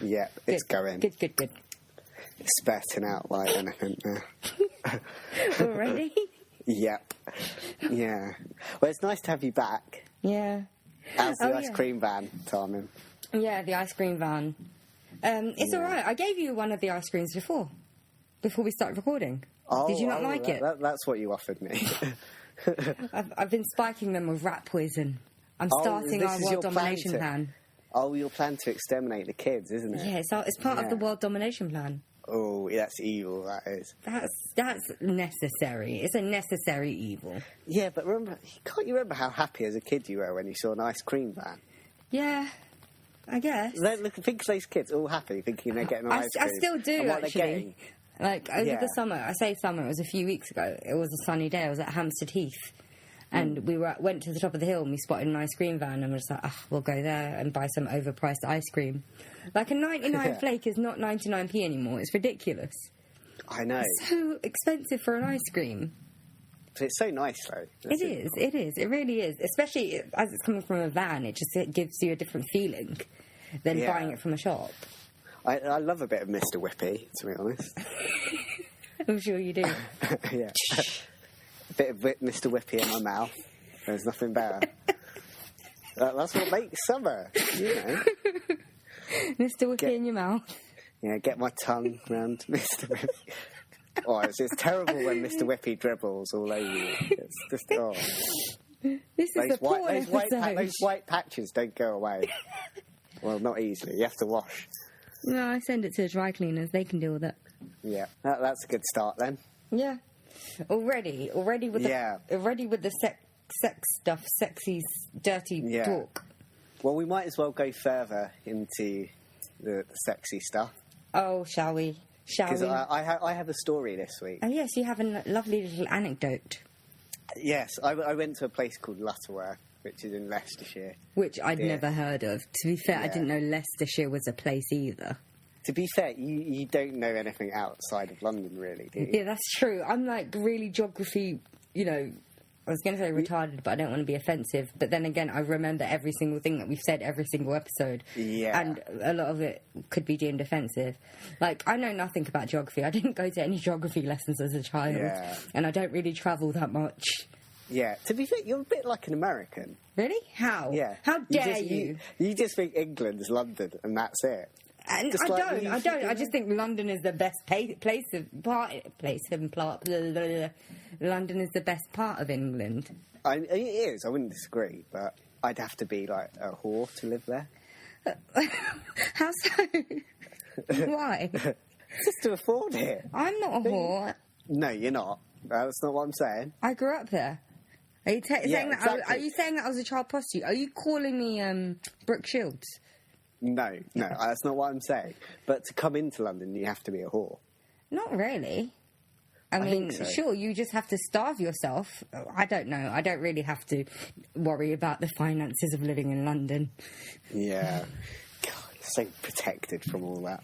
Yeah, it's going. Good. It's spurting out like anything now. Already? Yep. Yeah. Well, it's nice to have you back. Yeah. How's the ice cream van timing? Yeah, the ice cream van. It's all right. I gave you one of the ice creams before we started recording. Did you not like it? That's what you offered me. I've been spiking them with rat poison. I'm starting our world domination plan. Oh, your plan to exterminate the kids, isn't it? Yeah, it's part of the world domination plan. Oh, that's evil, that is. That's necessary. It's a necessary evil. Yeah, but can't you remember how happy as a kid you were when you saw an ice cream van? Yeah, I guess. Think of those kids all happy, thinking they're getting an ice cream. I still do, and what actually. They're getting. Like, over the summer, I say summer, it was a few weeks ago. It was a sunny day. I was at Hampstead Heath. And we went to the top of the hill and we spotted an ice cream van and we're just like, we'll go there and buy some overpriced ice cream. Like a 99 flake is not 99p anymore. It's ridiculous. I know. It's so expensive for an ice cream. But it's so nice, though. It is. It really is. Especially as it's coming from a van, it gives you a different feeling than buying it from a shop. I love a bit of Mr. Whippy, to be honest. I'm sure you do. Yeah. A bit of Mr. Whippy in my mouth. There's nothing better. That's what makes summer, you know. Mr. Whippy in your mouth. Yeah, get my tongue round Mr. Whippy. Oh, it's terrible when Mr. Whippy dribbles all over you. It's just, This is the porn episode. Those white patches don't go away. Well, not easily. You have to wash. No, I send it to the dry cleaners. They can deal with it. Yeah, that's a good start then. Yeah. Already with the sex stuff, sexy, dirty talk. Well, we might as well go further into the sexy stuff. Oh, shall we? Because I have a story this week. Oh, yes, you have a lovely little anecdote. Yes, I went to a place called Lutterworth, which is in Leicestershire. Which I'd never heard of. To be fair, I didn't know Leicestershire was a place either. To be fair, you don't know anything outside of London, really, do you? Yeah, that's true. I'm, like, really geography, I was going to say retarded, but I don't want to be offensive. But then again, I remember every single thing that we've said every single episode. Yeah. And a lot of it could be deemed offensive. Like, I know nothing about geography. I didn't go to any geography lessons as a child. Yeah. And I don't really travel that much. Yeah. To be fair, you're a bit like an American. Really? How? Yeah. How dare you? You just think England is London, and that's it. And I don't. I just think London is the best London is the best part of England. It is. I wouldn't disagree, but I'd have to be like a whore to live there. How so? Why? Just to afford it. I'm not a whore. No, you're not. That's not what I'm saying. I grew up there. Are you saying that? Exactly. Are you saying that I was a child prostitute? Are you calling me Brooke Shields? No, that's not what I'm saying. But to come into London, you have to be a whore. Not really. I mean, think so. Sure, you just have to starve yourself. I don't know. I don't really have to worry about the finances of living in London. Yeah. God, you're so protected from all that.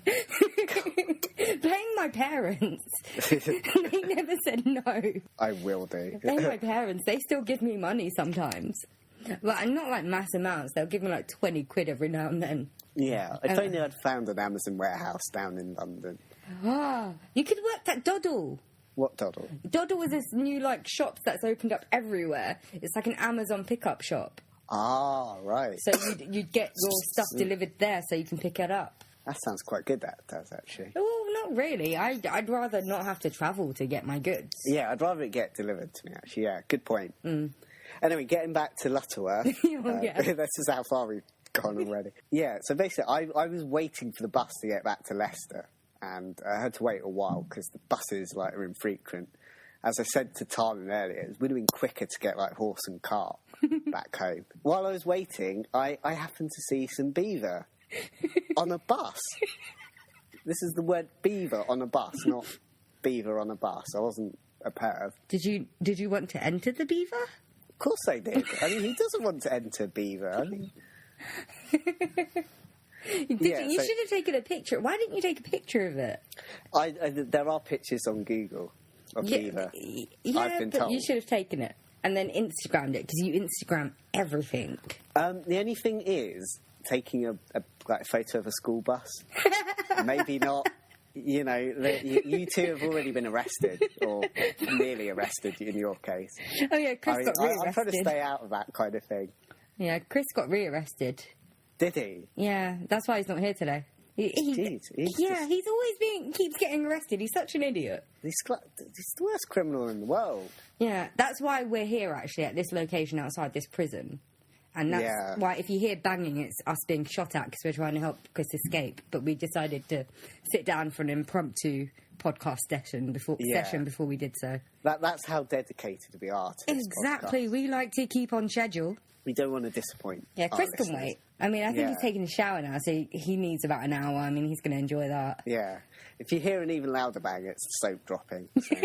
Blame my parents. They never said no. I will do. Blame my parents. They still give me money sometimes. Well, not like mass amounts. They'll give me like 20 quid every now and then. Yeah, if only I'd found an Amazon warehouse down in London. Ah, you could work at Doddle. What Doddle? Doddle is this new, like, shop that's opened up everywhere. It's like an Amazon pickup shop. Ah, right. So you'd get your stuff delivered there so you can pick it up. That sounds quite good, that does, actually. Well, not really. I'd rather not have to travel to get my goods. Yeah, I'd rather it get delivered to me, actually. Yeah, good point. Anyway, getting back to Lutterworth. This is how far we've gone already. Yeah, so basically, I was waiting for the bus to get back to Leicester. And I had to wait a while because the buses are infrequent. As I said to Tarlin earlier, it would have been quicker to get horse and cart back home. While I was waiting, I happened to see some beaver on a bus. This is the word beaver on a bus, not beaver on a bus. I wasn't a perv. Did you want to enter the beaver? Of course I did. I mean, who doesn't want to enter beaver? I mean... You should have taken a picture. Why didn't you take a picture of it? There are pictures on Google of beaver. Yeah, I've been but told. You should have taken it and then Instagrammed it because you Instagram everything. The only thing is, taking a photo of a school bus. Maybe not. You know, you two have already been arrested, or nearly arrested in your case. Oh yeah, Chris got rearrested. I'm trying to stay out of that kind of thing. Yeah, Chris got rearrested. Did he? Yeah, that's why he's not here today. He's always keeps getting arrested. He's such an idiot. He's the worst criminal in the world. Yeah, that's why we're here, actually, at this location outside this prison. And that's why, if you hear banging, it's us being shot at because we're trying to help Chris escape. But we decided to sit down for an impromptu podcast session before we did so. That's how dedicated we are to this Exactly. podcast. We like to keep on schedule. We don't want to disappoint. Yeah, Chris can wait. I mean, I think he's taking a shower now, so he needs about an hour. I mean, he's going to enjoy that. Yeah. If you hear an even louder bang, it's soap dropping. So.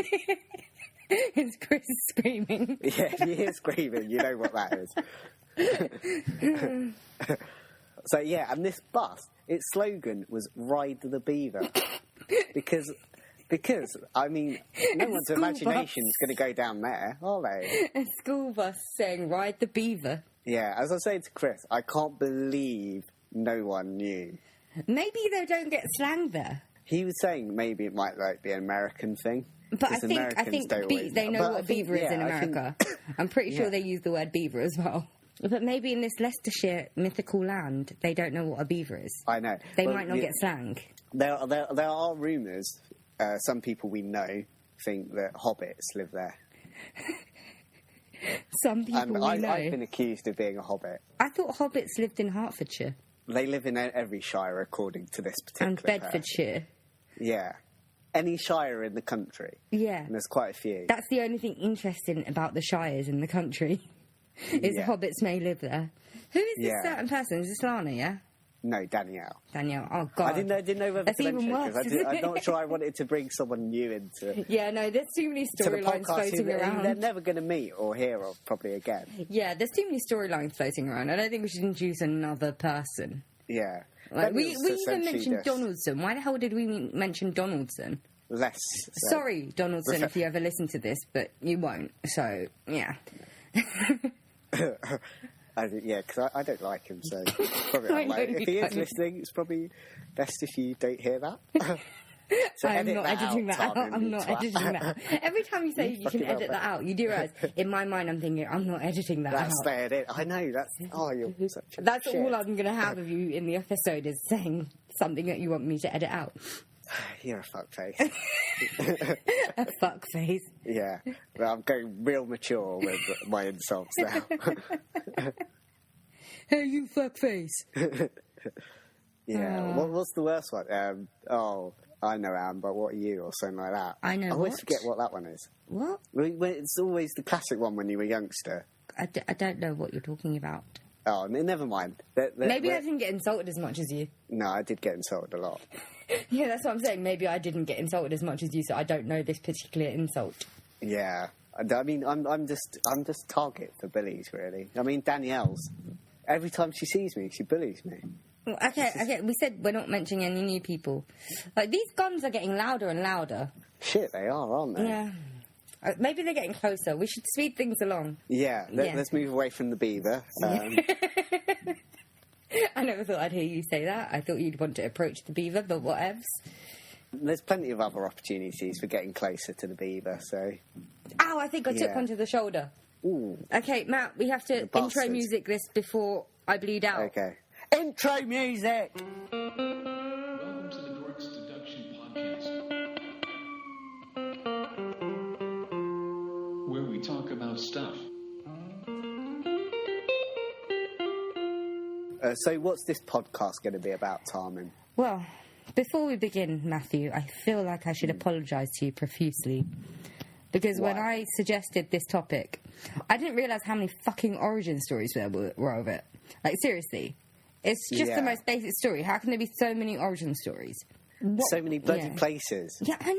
It's Chris screaming. Yeah, if you hear screaming, you know what that is. So, yeah, and this bus, its slogan was Ride the Beaver. Because I mean, no one's imagination is going to go down there, are they? A school bus saying, Ride the Beaver. Yeah, as I say to Chris, I can't believe no one knew. Maybe they don't get slang there. He was saying maybe it might be an American thing. But I think they know what a beaver is in America. I'm pretty sure they use the word beaver as well. But maybe in this Leicestershire mythical land, they don't know what a beaver is. I know. They might not get slang. There are rumours. Some people we know think that hobbits live there. Some people we know. I've been accused of being a hobbit. I thought hobbits lived in Hertfordshire. They live in every shire, according to this particular And Bedfordshire. Person. Yeah. Any shire in the country. Yeah. And there's quite a few. That's the only thing interesting about the shires in the country, is hobbits may live there. Who is this certain person? Is this Lana, yeah? No, Danielle. Danielle, oh God. I didn't know whether That's to mention even worse. I'm not sure I wanted to bring someone new into Yeah, no, there's too many storylines floating around. They're never going to meet or hear of probably again. Yeah, there's too many storylines floating around. I don't think we should introduce another person. Yeah. Like, we even mentioned Donaldson. Why the hell did we mention Donaldson? Less. Sorry, Donaldson, if you ever listen to this, but you won't. So, yeah. Because I don't like him, so probably if he is listening, it's probably best if you don't hear that. So I'm not editing that out. I'm not editing that out. Every time you say you can edit that out, you do realise, in my mind, I'm thinking, I'm not editing that out. That's staying in. I know, you're such a That's shit. all I'm going to have of you in the episode, is saying something that you want me to edit out. You're a fuckface. A fuckface. Yeah. Well, I'm going real mature with my insults now. Hey, you fuckface. Yeah. What's the worst one? I know, Amber, what are you? Or something like that. I know. I always forget what that one is. What? It's always the classic one when you were a youngster. I don't know what you're talking about. Oh, never mind. Maybe I didn't get insulted as much as you. No, I did get insulted a lot. Yeah, that's what I'm saying. Maybe I didn't get insulted as much as you, so I don't know this particular insult. Yeah. I mean, I'm just target for bullies, really. I mean, Danielle's. Every time she sees me, she bullies me. Okay. We said we're not mentioning any new people. Like, these guns are getting louder and louder. Shit, they are, aren't they? Yeah. Maybe they're getting closer. We should speed things along. Yeah. Let's move away from the beaver. I never thought I'd hear you say that. I thought you'd want to approach the beaver, but whatevs. There's plenty of other opportunities for getting closer to the beaver, so... Ow, I think I took one to the shoulder. Ooh. Okay, Matt, we have to intro music this before I bleed out. Okay. Intro music! Welcome to the Dorks Deduction Podcast, where we talk about stuff. So what's this podcast going to be about, Tarmin? Well, before we begin, Matthew, I feel like I should apologise to you profusely. Because when I suggested this topic, I didn't realise how many fucking origin stories there were of it. Like, seriously. It's just the most basic story. How can there be so many origin stories? So many bloody places. Yeah, I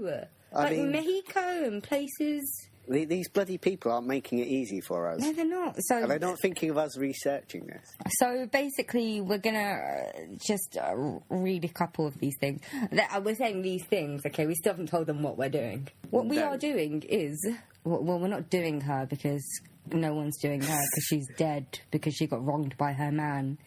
know! I mean, Mexico and places... These bloody people aren't making it easy for us. No, they're not. So they're not thinking of us researching this. So basically, we're going to just read a couple of these things. We're saying these things, okay? We still haven't told them what we're doing. What we are doing is... Well, we're not doing her because no one's doing her because she's dead, because she got wronged by her man.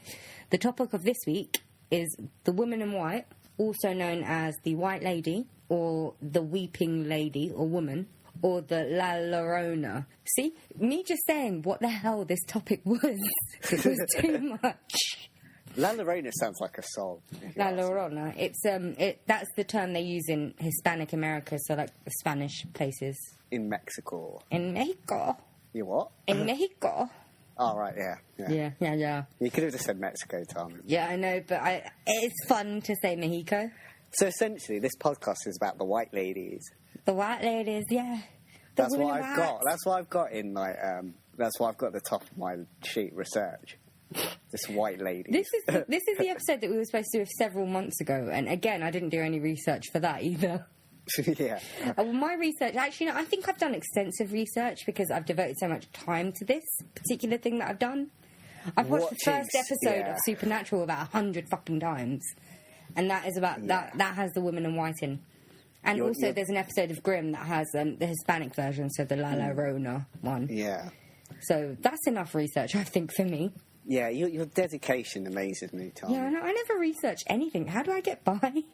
The topic of this week is the woman in white, also known as the White Lady, or the Weeping Lady, or woman, or the La Llorona. See, me just saying what the hell this topic was too much. La Llorona sounds like a song. La Llorona. That's the term they use in Hispanic America, so like the Spanish places. In Mexico. In Mexico. You what? In Mexico. Oh, right, yeah. Yeah. You could have just said Mexico, Tom. Yeah, I know, but it's fun to say Mexico. So essentially, this podcast is about the white ladies. The white ladies, yeah. That's what I've got. That's what I've got in my. That's what I've got at the top of my sheet. Research. This white lady. This is the episode that we were supposed to do several months ago, and again, I didn't do any research for that either. Yeah. Well, my research, actually, no, I think I've done extensive research because I've devoted so much time to this particular thing that I've done. I've watched the first episode of Supernatural about 100 fucking times, and that is about that has the woman in white in. And also, there's an episode of Grimm that has the Hispanic version, so the La Llorona one. Yeah. So that's enough research, I think, for me. Yeah, your dedication amazes me, Tom. Yeah, no, I never research anything. How do I get by?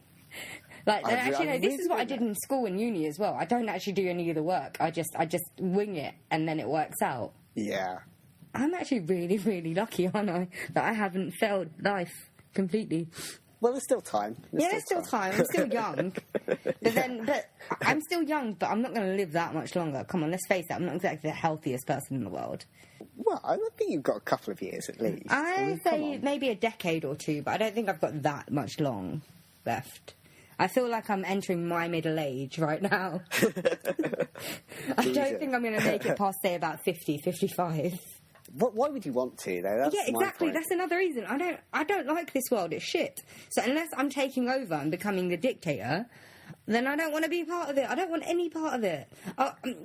This is what I did in school and uni as well. I don't actually do any of the work. I just wing it, and then it works out. Yeah. I'm actually really, really lucky, aren't I, that I haven't failed life completely. Well, there's still time. There's still time. I'm still young. but I'm still young, but I'm not going to live that much longer. Come on, let's face it. I'm not exactly the healthiest person in the world. Well, I think you've got a couple of years at least. I say maybe a decade or two, but I don't think I've got that much long left. I feel like I'm entering my middle age right now. I don't think I'm going to make it past, say, about 50, 55. Why would you want to, though? That's exactly. That's another reason. I don't like this world. It's shit. So unless I'm taking over and becoming the dictator, then I don't want to be part of it. I don't want any part of it.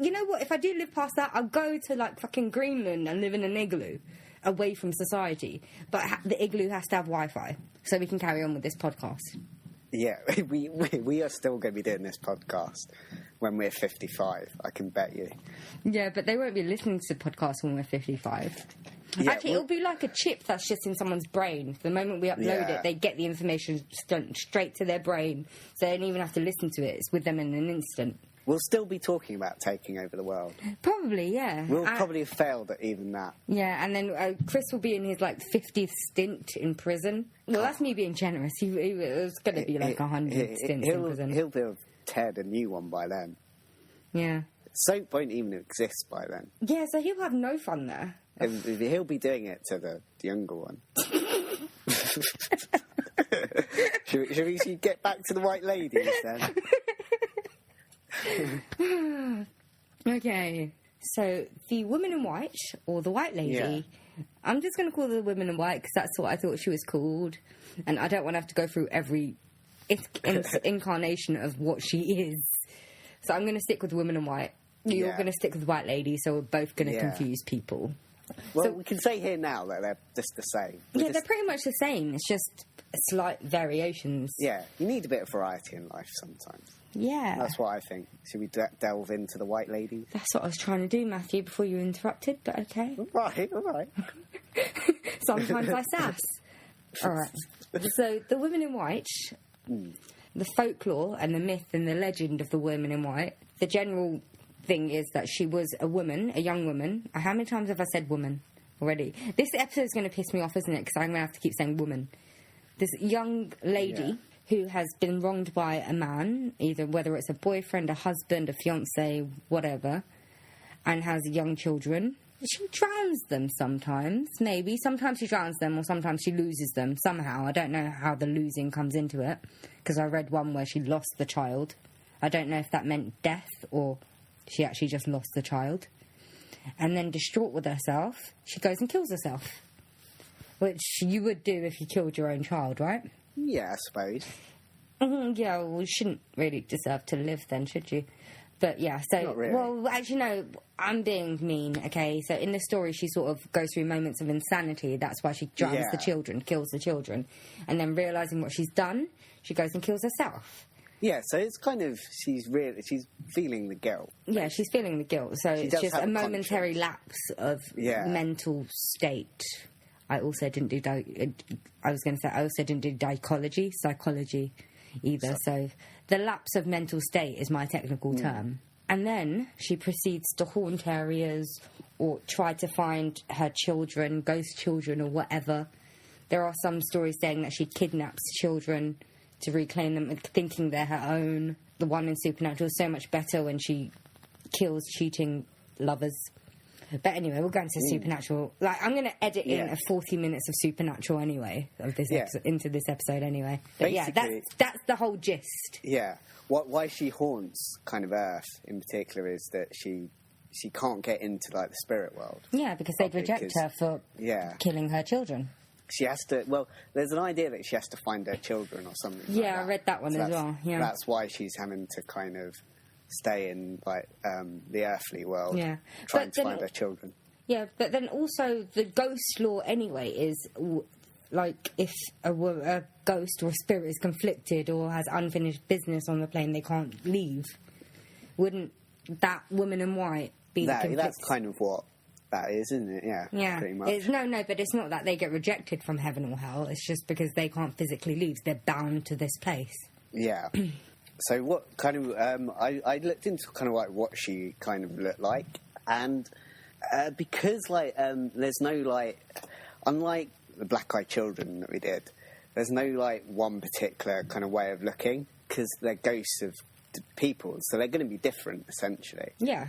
You know what? If I do live past that, I'll go to, like, fucking Greenland and live in an igloo away from society. But the igloo has to have Wi-Fi so we can carry on with this podcast. Yeah, we are still going to be doing this podcast when we're 55, I can bet you. Yeah, but they won't be listening to the podcast when we're 55. Yeah, actually, it'll be like a chip that's just in someone's brain. The moment we upload it, they get the information straight to their brain, so they don't even have to listen to it. It's with them in an instant. We'll still be talking about taking over the world. Probably, yeah. We'll probably have failed at even that. Yeah, and then Chris will be in his, 50th stint in prison. Well, that's me being generous. He was going to be 100 stints in prison. He'll be Ted a new one by then. Yeah. Soap won't even exist by then. Yeah, so he'll have no fun there. He'll be doing it to the younger one. Should we get back to the white ladies then? Okay, so the woman in white, or the white lady, I'm just going to call her the woman in white because that's what I thought she was called, and I don't want to have to go through every incarnation of what she is, so I'm going to stick with the woman in white. You're going to stick with the white lady, so we're both going to confuse people. Well, we can say here now that they're just the same. They're pretty much the same. It's just slight variations. Yeah, you need a bit of variety in life sometimes. Yeah. That's what I think. Should we delve into the white lady? That's what I was trying to do, Matthew, before you interrupted, but okay. All right. Sometimes I sass. All right. So, the woman in white, the folklore and the myth and the legend of the woman in white, the general thing is that she was a woman, a young woman. How many times have I said woman already? This episode is going to piss me off, isn't it? Because I'm going to have to keep saying woman. This young lady who has been wronged by a man, either whether it's a boyfriend, a husband, a fiancé, whatever, and has young children. She drowns them sometimes, maybe. Sometimes she drowns them, or sometimes she loses them somehow. I don't know how the losing comes into it, because I read one where she lost the child. I don't know if that meant death, or she actually just lost the child. And then, distraught with herself, she goes and kills herself. Which you would do if you killed your own child, right? Yeah, I suppose. Yeah, well, you shouldn't really deserve to live then, should you? But yeah, so... Not really. Well, actually, no, I'm being mean, okay? So in the story, she sort of goes through moments of insanity. That's why she drowns the children, kills the children. And then realising what she's done, she goes and kills herself. Yeah, so it's kind of... She's feeling the guilt. Yeah, she's feeling the guilt. So it's just a momentary lapse of mental state. I also didn't do I also didn't do psychology either. So the lapse of mental state is my technical term. And then she proceeds to haunt areas or try to find her children, ghost children or whatever. There are some stories saying that she kidnaps children to reclaim them, thinking they're her own. The one in Supernatural is so much better when she kills cheating lovers. But anyway, we'll go into Supernatural. Like, I'm going to edit in a 40 minutes of Supernatural anyway, of this into this episode anyway. But that's the whole gist. Yeah. Why she haunts kind of Earth in particular is that she can't get into, like, the spirit world. Yeah, because they'd reject her for killing her children. She has to... Well, there's an idea that she has to find her children or something like that. I read that one as well, yeah. That's why she's having to kind of stay in, like, the earthly world, trying to find her children. Yeah, but then also the ghost law anyway is... Like, if a ghost or a spirit is conflicted or has unfinished business on the plane, they can't leave. Wouldn't that woman in white be the conflict? That's kind of what that is, isn't it? Yeah, pretty much. No, but it's not that they get rejected from heaven or hell. It's just because they can't physically leave. They're bound to this place. Yeah. So what kind of... I looked into kind of like what she kind of looked like. And because, like, there's no, like... Unlike the Black Eyed Children that we did, there's no, like, one particular kind of way of looking, because they're ghosts of people, so they're going to be different, essentially. Yeah.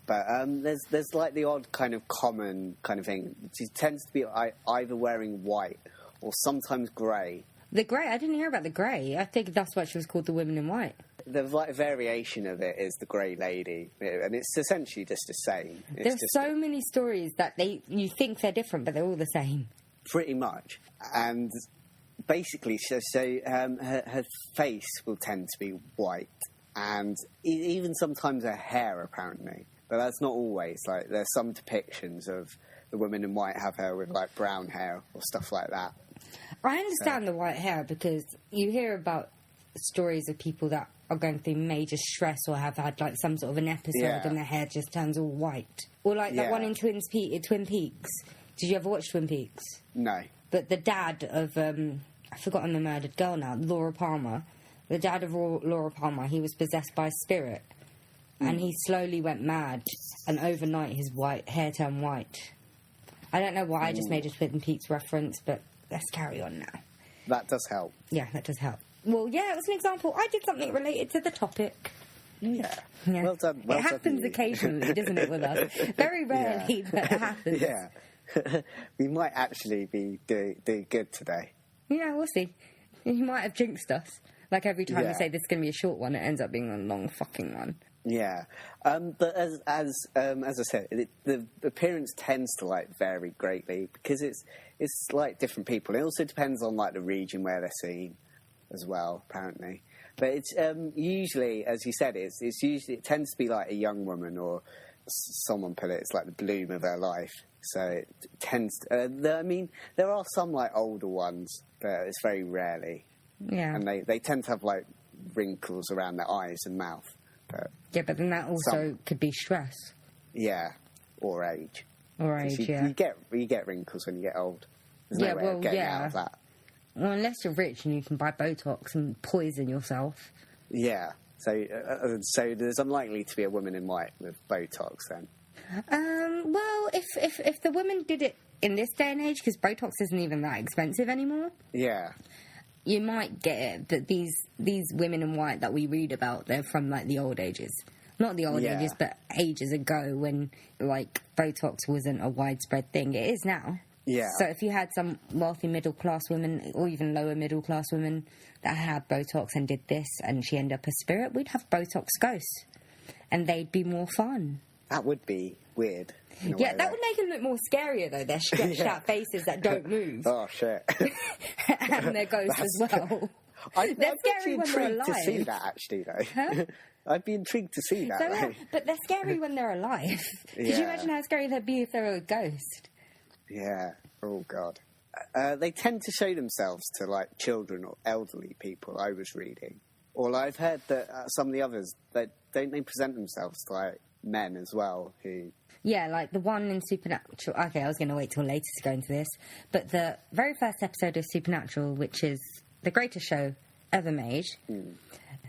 But there's like the odd kind of common kind of thing. She tends to be either wearing white or sometimes grey. The grey? I didn't hear about the grey. I think that's why she was called the Woman in White. The like variation of it is the Grey Lady, and it's essentially just the same. There's so many stories that you think they're different, but they're all the same. Pretty much. And basically, her face will tend to be white, and even sometimes her hair, apparently. But that's not always. Like, there's some depictions of the women in white have hair with, like, brown hair or stuff like that. I understand the white hair because you hear about stories of people that are going through major stress or have had, like, some sort of an episode and their hair just turns all white. Or, like, that one in Twin Peaks. Did you ever watch Twin Peaks? No. But the dad of, I've forgotten the murdered girl now, Laura Palmer. The dad of Laura Palmer, he was possessed by a spirit. And he slowly went mad, and overnight his hair turned white. I don't know why I just made a Twin Peaks reference, but let's carry on now. That does help. Yeah, that does help. Well, yeah, it was an example. I did something related to the topic. Yeah. Well done. Well it happens occasionally, doesn't it, with us? Very rarely, but it happens. Yeah. We might actually be doing good today. Yeah, we'll see. You might have jinxed us. Like, every time we say this is going to be a short one, it ends up being a long fucking one. Yeah, but as I said, the appearance tends to, like, vary greatly because it's like different people. It also depends on, like, the region where they're seen as well, apparently. But it's usually, as you said, it tends to be like a young woman or someone put it. It's like the bloom of her life. So it tends. I mean, there are some, like, older ones, but it's very rarely. Yeah, and they tend to have, like, wrinkles around their eyes and mouth. But then that also could be stress. Yeah, or age. You get wrinkles when you get old. There's no way of getting out of that. Well, unless you're rich and you can buy Botox and poison yourself. Yeah, so there's unlikely to be a woman in white with Botox then. Well, if the woman did it in this day and age, because Botox isn't even that expensive anymore. Yeah. You might get it, but these women in white that we read about, they're from, like, the old ages. Not the old ages, but ages ago when, like, Botox wasn't a widespread thing. It is now. Yeah. So if you had some wealthy middle-class women, or even lower middle-class women, that had Botox and did this, and she ended up a spirit, we'd have Botox ghosts. And they'd be more fun. That would be weird. Yeah, that would make them look more scarier, though. They're stretched out faces that don't move. Oh, shit. And they're ghosts as well. They're scary when they're alive. I'd be intrigued to see that, actually, though. Huh? I'd be intrigued to see that. But they're scary when they're alive. Could you imagine how scary they'd be if they were a ghost? Yeah. Oh, God. They tend to show themselves to, like, children or elderly people, I was reading. Or I've heard that some of the others, don't they present themselves to, like, men as well who... Yeah, like the one in Supernatural... Okay, I was going to wait till later to go into this. But the very first episode of Supernatural, which is the greatest show ever made,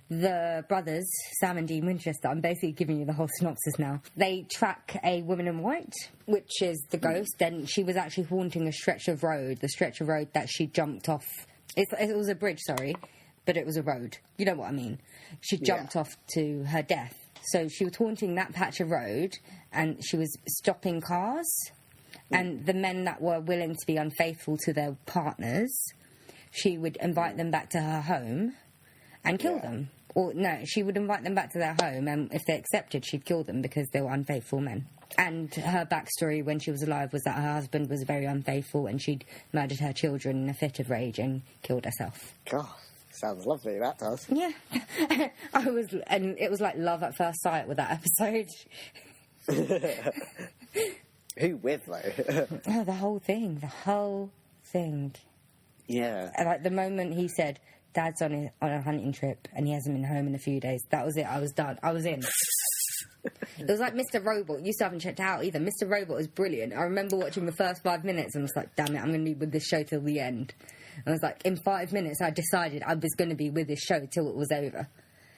the brothers, Sam and Dean Winchester, I'm basically giving you the whole synopsis now. They track a woman in white, which is the ghost, and she was actually haunting a stretch of road, the stretch of road that she jumped off. It was a bridge, sorry, but it was a road. You know what I mean? She jumped off to her death. So she was haunting that patch of road, and she was stopping cars, and the men that were willing to be unfaithful to their partners, she would invite them back to her home and kill them. Or, no, she would invite them back to their home, and if they accepted, she'd kill them because they were unfaithful men. And her backstory when she was alive was that her husband was very unfaithful, and she'd murdered her children in a fit of rage and killed herself. God. Sounds lovely, that does. Yeah. And it was like love at first sight with that episode. Who with, though? Oh, the whole thing. Yeah. And like the moment he said, Dad's on a hunting trip and he hasn't been home in a few days, that was it. I was done. I was in. It was like Mr. Robot. You still haven't checked it out either. Mr. Robot was brilliant. I remember watching the first 5 minutes and I was like, damn it, I'm going to be with this show till the end. And I was like, in 5 minutes, I decided I was going to be with this show till it was over.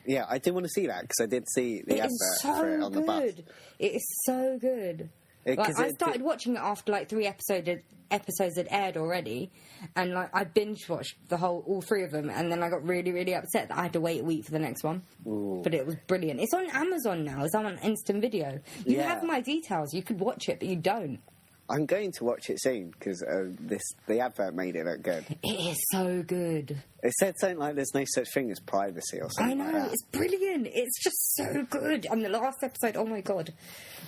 Yeah, I did want to see that because I did see the advert for it on the bus. It is so good. Like, I started watching it after like 3 episodes had aired already, and like I binge watched all 3 of them, and then I got really, really upset that I had to wait a week for the next one. Ooh. But it was brilliant. It's on Amazon now. It's on Instant Video. You have my details. You could watch it, but you don't. I'm going to watch it soon because the advert made it look good. It is so good. It said something like there's no such thing as privacy or something. I know, like that. it's brilliant. It's just so good. And the last episode, oh my god.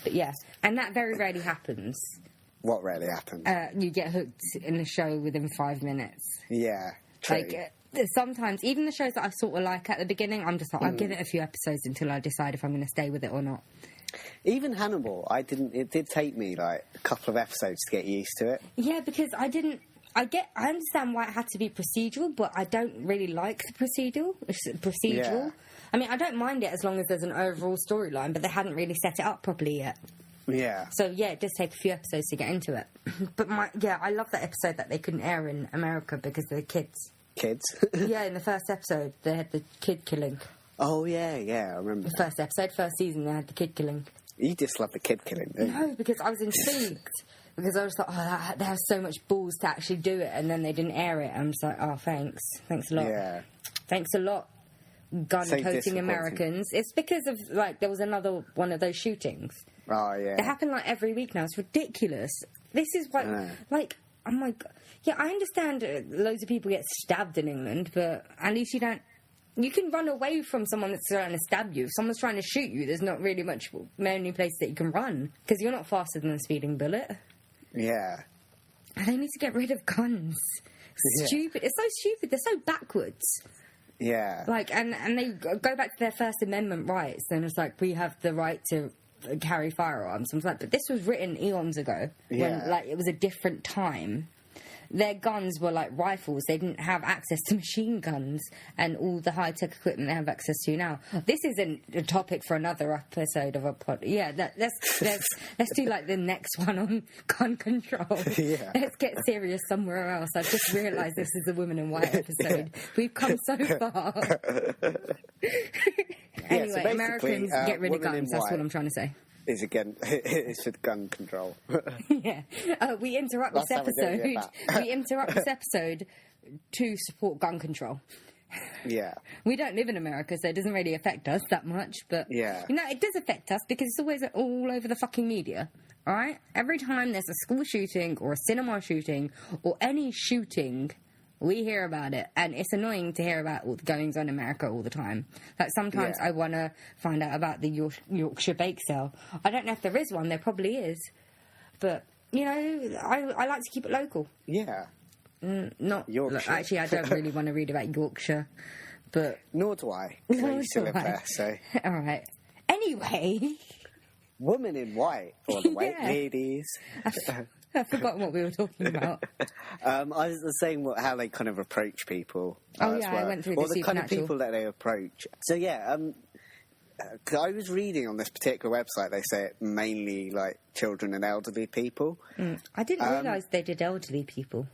But yeah, and that very rarely happens. What rarely happens? You get hooked in a show within 5 minutes. Yeah, true. Like, sometimes, even the shows that I sort of like at the beginning, I'm just like, I'll give it a few episodes until I decide if I'm going to stay with it or not. Even Hannibal, it did take me like a couple of episodes to get used to it. Yeah, because I understand why it had to be procedural, but I don't really like the procedural. Yeah. I mean, I don't mind it as long as there's an overall storyline, but they hadn't really set it up properly yet. Yeah. So yeah, it does take a few episodes to get into it. But I love that episode that they couldn't air in America because of the kids. Kids? Yeah, in the first episode, they had the kid killing. Oh, yeah, I remember. The first episode, first season, they had the kid killing. You just love the kid killing, don't you? No, because I was intrigued. Because I was like, they have so much balls to actually do it, and then they didn't air it. I'm just like, oh, thanks a lot. Yeah. Thanks a lot, gun-toting Americans. It's because of, like, there was another one of those shootings. Oh, yeah. They happen, like, every week now. It's ridiculous. This is what, like, oh my God. Yeah, I understand loads of people get stabbed in England, but at least you don't... You can run away from someone that's trying to stab you. If someone's trying to shoot you, there's not really many places that you can run. Because you're not faster than a speeding bullet. Yeah. And they need to get rid of guns. Stupid. It's so stupid. They're so backwards. Yeah. Like, and they go back to their First Amendment rights. And it's like, we have the right to carry firearms. I was like, but this was written eons ago. Yeah. When, like, it was a different time. Their guns were like rifles. They didn't have access to machine guns and all the high-tech equipment they have access to now. This is a topic for another episode of a pod. Yeah, let's do like the next one on gun control. Yeah. Let's get serious somewhere else. I've just realised this is a Women in White episode. We've come so far. Anyway, so Americans get rid of guns. That's what I'm trying to say. It's for gun control. Yeah. We interrupt this episode. We interrupt this episode to support gun control. Yeah. We don't live in America, so it doesn't really affect us that much, but yeah. You know, it does affect us because it's always all over the fucking media. Alright? Every time there's a school shooting or a cinema shooting or any shooting, we hear about it, and it's annoying to hear about all the goings on in America all the time. Like, sometimes I want to find out about the Yorkshire bake sale. I don't know if there is one. There probably is. But, you know, I like to keep it local. Yeah. Not Yorkshire. Actually, I don't really want to read about Yorkshire, but... Nor do I. I used to live there, so... All right. Anyway... Woman in white, for the white ladies. I've forgotten what we were talking about. I was saying how they kind of approach people. I went through the kind of people that they approach. So yeah, 'cause I was reading on this particular website, they say it mainly like children and elderly people. I didn't realise they did elderly people.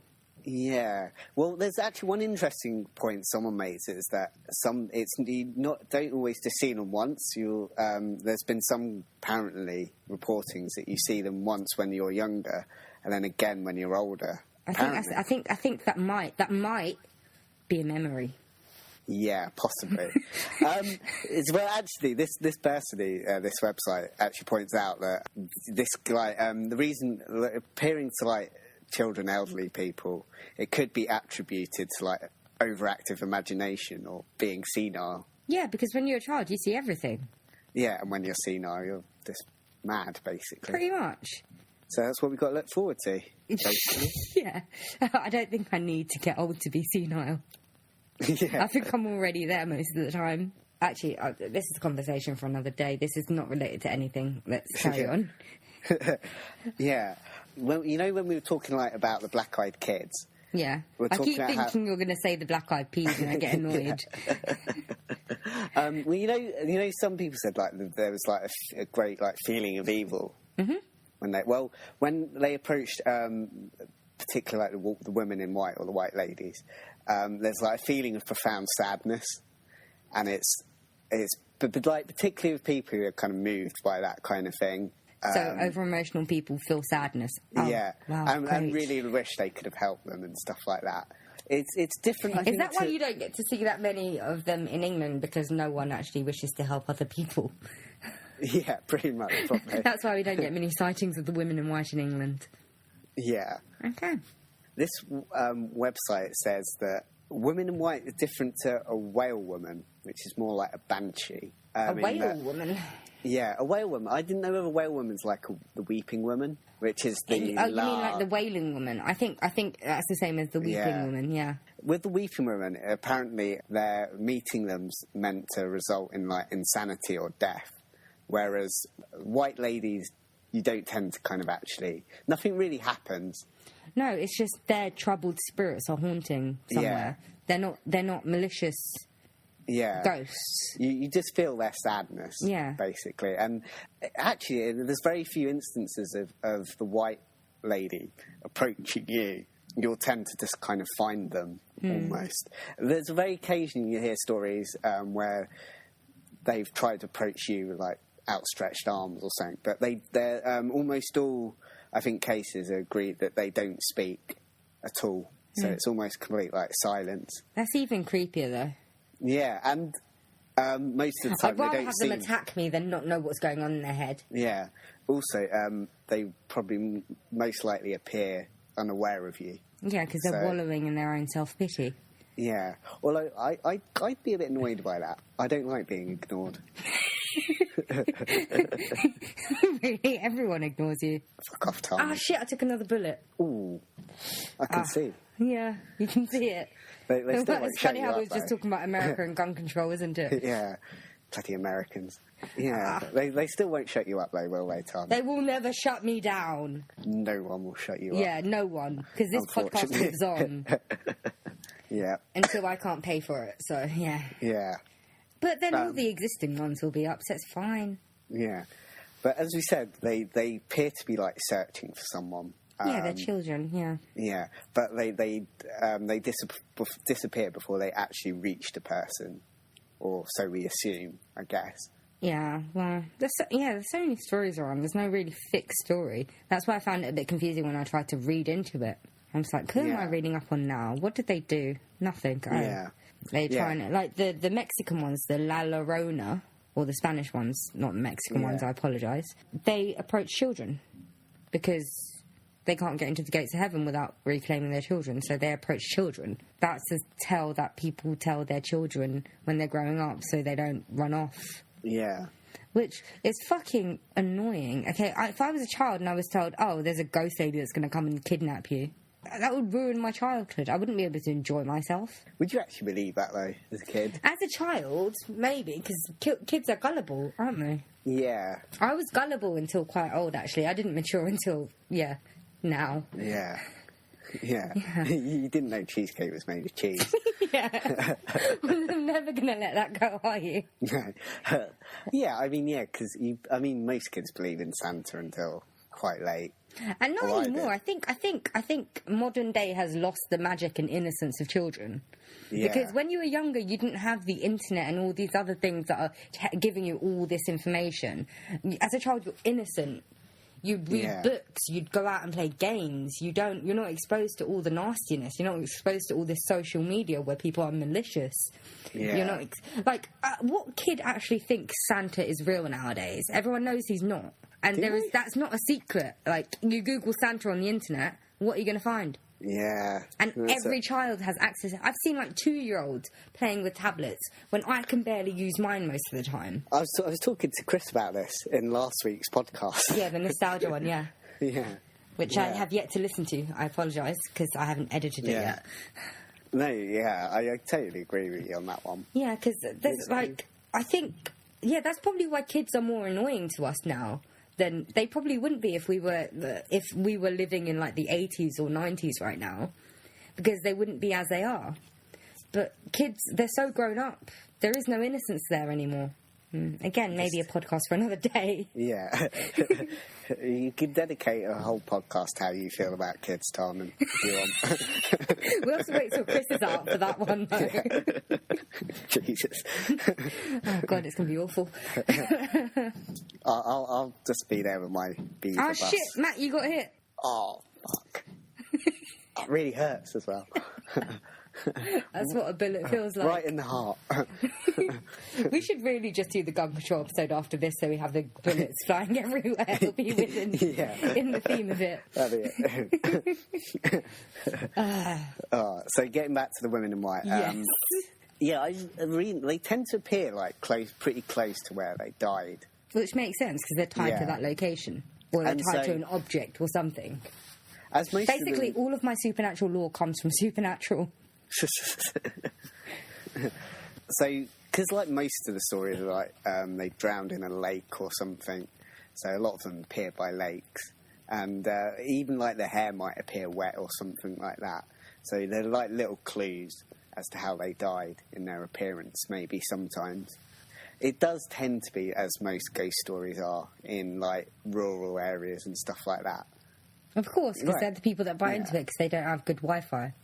Yeah. Well, there's actually one interesting point someone makes is that don't always just see them once. There's been some apparently reportings that you see them once when you're younger, and then again when you're older. I think that might be a memory. Yeah, possibly. Well, actually, this person, this website actually points out that this guy, the reason appearing to like children, elderly people, it could be attributed to like overactive imagination or being senile. Yeah, because when you're a child, you see everything. Yeah, and when you're senile, you're just mad, basically. Pretty much. So that's what we've got to look forward to, basically. Yeah. I don't think I need to get old to be senile. Yeah. I think I'm already there most of the time. Actually, this is a conversation for another day. This is not related to anything. Let's carry on. Yeah. Well, you know when we were talking like about the black-eyed kids? Yeah. I keep thinking you're going to say the black-eyed peas and I get annoyed. Well, you know, some people said like there was like a great like feeling of evil when they approached, particularly like the women in white or the white ladies. There's like a feeling of profound sadness, and it's but like particularly with people who are kind of moved by that kind of thing. So over-emotional people feel sadness. Oh, yeah, wow, and really wish they could have helped them and stuff like that. It's different. I think is that why you don't get to see that many of them in England? Because no one actually wishes to help other people. Yeah, pretty much. Probably. That's why we don't get many sightings of the women in white in England. Yeah. Okay. This website says that women in white are different to a whale woman, which is more like a banshee. A whale woman? Yeah, a whale woman. I didn't know if a whale woman's like the weeping woman, which is the... you mean like the wailing woman? I think that's the same as the weeping woman, yeah. With the weeping woman, apparently their meeting them's meant to result in like insanity or death, whereas white ladies, you don't tend to kind of actually... Nothing really happens. No, it's just their troubled spirits are haunting somewhere. Yeah. They're not malicious ghosts. You just feel their sadness, basically. And actually, there's very few instances of the white lady approaching you. You'll tend to just kind of find them, almost. There's a very occasionally you hear stories where they've tried to approach you with, like, outstretched arms or something, but they're almost all... I think cases agree that they don't speak at all. So it's almost complete, like, silence. That's even creepier, though. Yeah, and most of the time I'd rather they don't have them attack me than not know what's going on in their head. Yeah. Also, they probably most likely appear unaware of you. Yeah, because they're wallowing in their own self-pity. Yeah. Although I'd be a bit annoyed by that. I don't like being ignored. Really? Everyone ignores you. Fuck off, Tom. Ah, shit, I took another bullet. Ooh. I can see. Yeah, you can see it. They still won't it's shut funny you how up, we were just talking about America and gun control, isn't it? Yeah. Bloody Americans. Yeah. They still won't shut you up, though, will they, Tom? They will never shut me down. No one will shut you up. Yeah, no one. Because this podcast lives on. Yeah. Until I can't pay for it, so, yeah. Yeah. But then all the existing ones will be up, so it's fine. Yeah. But as we said, they appear to be, like, searching for someone. Yeah, they're children, yeah. Yeah, but they disappear before they actually reach the person. Or so we assume, I guess. Yeah, well, there's so many stories around. There's no really fixed story. That's why I found it a bit confusing when I tried to read into it. I'm just like, who am I reading up on now? What did they do? Nothing. Yeah. They try and... Like, the Mexican ones, the La Llorona, or the Spanish ones, not the Mexican ones, I apologise. They approach children because they can't get into the gates of heaven without reclaiming their children, so they approach children. That's a tale that people tell their children when they're growing up so they don't run off. Yeah. Which is fucking annoying. Okay, if I was a child and I was told, oh, there's a ghost lady that's going to come and kidnap you, that would ruin my childhood. I wouldn't be able to enjoy myself. Would you actually believe that, though, as a kid? As a child, maybe, because kids are gullible, aren't they? Yeah. I was gullible until quite old, actually. I didn't mature until, now. Yeah. Yeah. You didn't know cheesecake was made of cheese. Yeah. I'm never going to let that go, are you? No. Yeah, I mean, because most kids believe in Santa until quite late. And not anymore. I think modern day has lost the magic and innocence of children. Yeah. Because when you were younger, you didn't have the internet and all these other things that are giving you all this information. As a child, you're innocent. You'd read books. You'd go out and play games. You're not exposed to all the nastiness. You're not exposed to all this social media where people are malicious. Yeah. You're not what kid actually thinks Santa is real nowadays? Everyone knows he's not. And that's not a secret. Like, you Google Santa on the internet, what are you going to find? Yeah. And every child has access. I've seen, 2-year-olds playing with tablets when I can barely use mine most of the time. I was talking to Chris about this in last week's podcast. Yeah, the nostalgia one, yeah. Yeah. Which I have yet to listen to. I apologise, because I haven't edited it yet. No, yeah, I totally agree with you on that one. Yeah, because there's, I think, that's probably why kids are more annoying to us now than they probably wouldn't be if we were living in the 80s or 90s right now, because they wouldn't be as they are. But kids, they're so grown up. There is no innocence there anymore. Again, maybe a podcast for another day. Yeah. You could dedicate a whole podcast how you feel about kids, Tom, and if you want. We'll have to wait till Chris is out for that one, though. Yeah. Jesus. Oh, God, it's going to be awful. I'll just be there with my beaver bus. Shit, Matt, you got hit. Oh, fuck. It really hurts as well. That's what a bullet feels like. Right in the heart. We should really just do the gun control episode after this, so we have the bullets flying everywhere. It'll be within in the theme of it. That'll be it. So getting back to the women in white. Yes. They tend to appear pretty close to where they died. Which makes sense, because they're tied to that location. Or they're tied to an object or something. Basically, all of my supernatural lore comes from Supernatural. So, because most of the stories are they drowned in a lake or something, so a lot of them appear by lakes, and even the hair might appear wet or something like that. So they're little clues as to how they died in their appearance. Maybe sometimes it does tend to be, as most ghost stories are, in rural areas and stuff like that. Of course, because they're the people that buy into it because they don't have good Wi-Fi.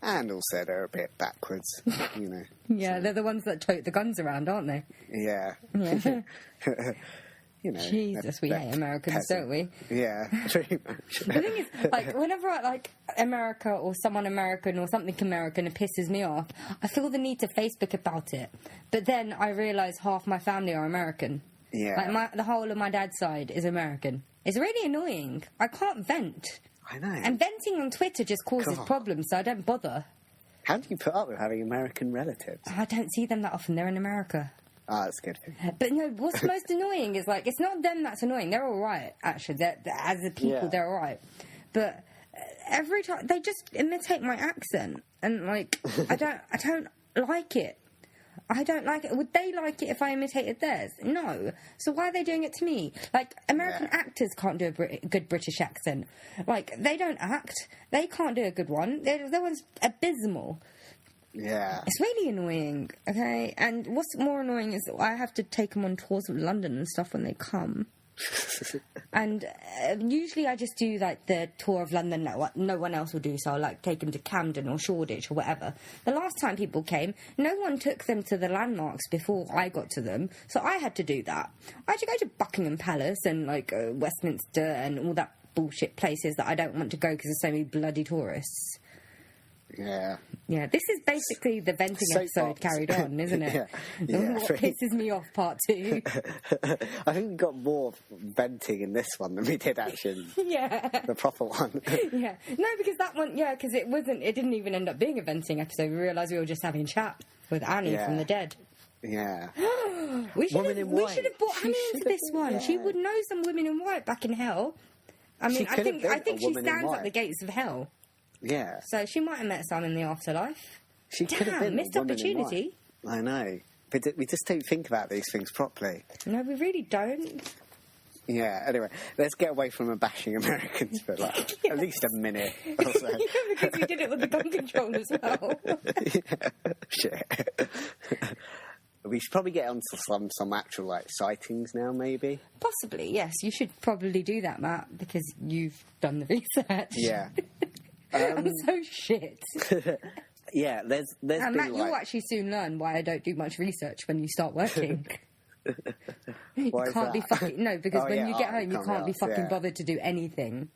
And also they're a bit backwards, you know. Yeah, they're the ones that tote the guns around, aren't they? Yeah. You know, Jesus, we hate Americans, don't we? Yeah, pretty much. The thing is, whenever I like America or someone American or something American, it pisses me off. I feel the need to Facebook about it. But then I realise half my family are American. Yeah. The whole of my dad's side is American. It's really annoying. I can't vent. I know. And venting on Twitter just causes problems, so I don't bother. How do you put up with having American relatives? I don't see them that often. They're in America. Oh, that's good. But no, what's most annoying is it's not them that's annoying. They're all right, actually. As a people, they're all right. But every time they just imitate my accent, and I don't like it. I don't like it. Would they like it if I imitated theirs? No. So why are they doing it to me? American actors can't do a good British accent. They don't act. They can't do a good one. Their one's abysmal. Yeah. It's really annoying, okay? And what's more annoying is that I have to take them on tours of London and stuff when they come. And usually I just do the tour of London that no one else will do, so I'll take them to Camden or Shoreditch or whatever. The last time people came, no one took them to the landmarks before I got to them, so I had to do that. I had to go to Buckingham Palace and Westminster and all that bullshit places that I don't want to go because there's so many bloody tourists. Yeah. Yeah, this is basically the venting episode carried on, isn't it? What pisses me off, part 2. I think we got more venting in this one than we did actually. The proper one. Yeah. No, because that one, because it didn't even end up being a venting episode. We realised we were just having chat with Annie from the dead. Yeah. we should have brought Annie into this one. Yeah. She would know some women in white back in hell. I mean, I think she stands at the gates of hell. Yeah. So she might have met some in the afterlife. She could have been missed opportunity. I know. But we just don't think about these things properly. No, we really don't. Yeah, anyway, let's get away from bashing Americans for like at least a minute or so. Yeah, because we did it with the gun control as well. Yeah, shit. We should probably get on to some actual like sightings now, maybe. Possibly, yes. You should probably do that, Matt, because you've done the research. Yeah. I'm so shit. Yeah, there's been Matt, like... you'll actually soon learn why I don't do much research when you start working. Why you can't be fucking... No, because when you get home, you can't be fucking bothered to do anything.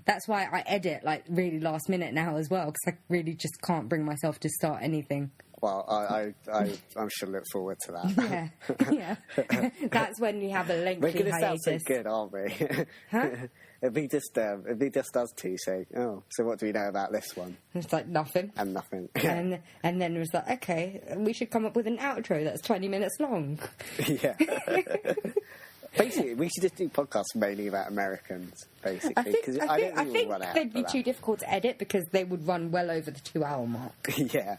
That's why I edit, like, really last minute now as well, because I really just can't bring myself to start anything. Well, I'm sure look forward to that. Yeah. That's when you have a lengthy We're going to hiatus. sound so good, aren't we? Huh? It'd be just us two saying, oh, so what do we know about this one? It's like nothing. And nothing. And then it was like, okay, we should come up with an outro that's 20 minutes long. Yeah. Basically, we should just do podcasts mainly about Americans, basically. I think run out they'd be for too difficult to edit because they would run well over the 2-hour mark. Yeah.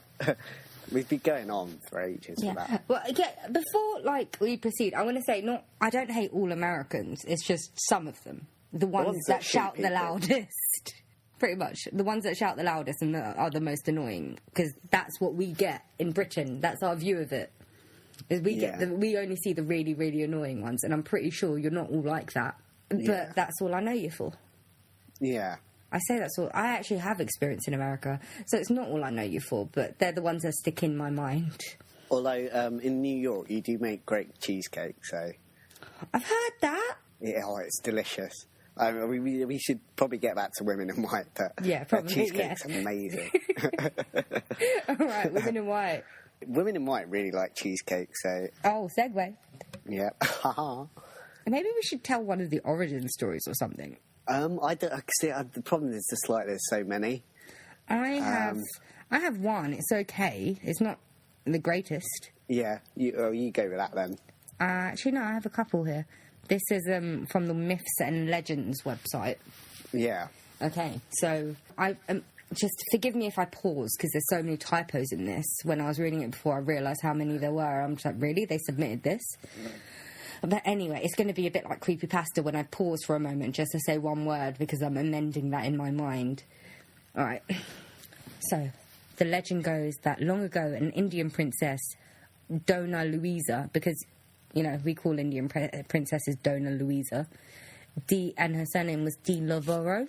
We've been going on for ages with that. Well, before we proceed, I want to say, I don't hate all Americans. It's just some of them. The ones that shout the loudest. Pretty much. The ones that shout the loudest and are the most annoying. Because that's what we get in Britain. That's our view of it. Is we only see the really, really annoying ones. And I'm pretty sure you're not all like that. But that's all I know you for. Yeah. I say that's all. I actually have experience in America. So it's not all I know you for. But they're the ones that stick in my mind. Although in New York, you do make great cheesecake, so... I've heard that. Yeah, it's delicious. We should probably get back to Women in White, but yeah, probably, cheesecake's amazing. All right, Women in White. Women in White really like cheesecake, so... Oh, segue. Yeah. Maybe we should tell one of the origin stories or something. I don't... See, the problem is just like there's so many. I have one. It's okay. It's not the greatest. Yeah, you go with that then. Actually, no, I have a couple here. This is from the Myths and Legends website. Yeah. Okay, so I just forgive me if I pause because there's so many typos in this. When I was reading it before, I realised how many there were. I'm just like, really? They submitted this? But anyway, it's going to be a bit like creepypasta when I pause for a moment just to say one word because I'm amending that in my mind. All right. So, the legend goes that long ago, an Indian princess, Dona Luisa, because... You know, we call Indian princesses Dona Luisa. And her surname was De Lavoros.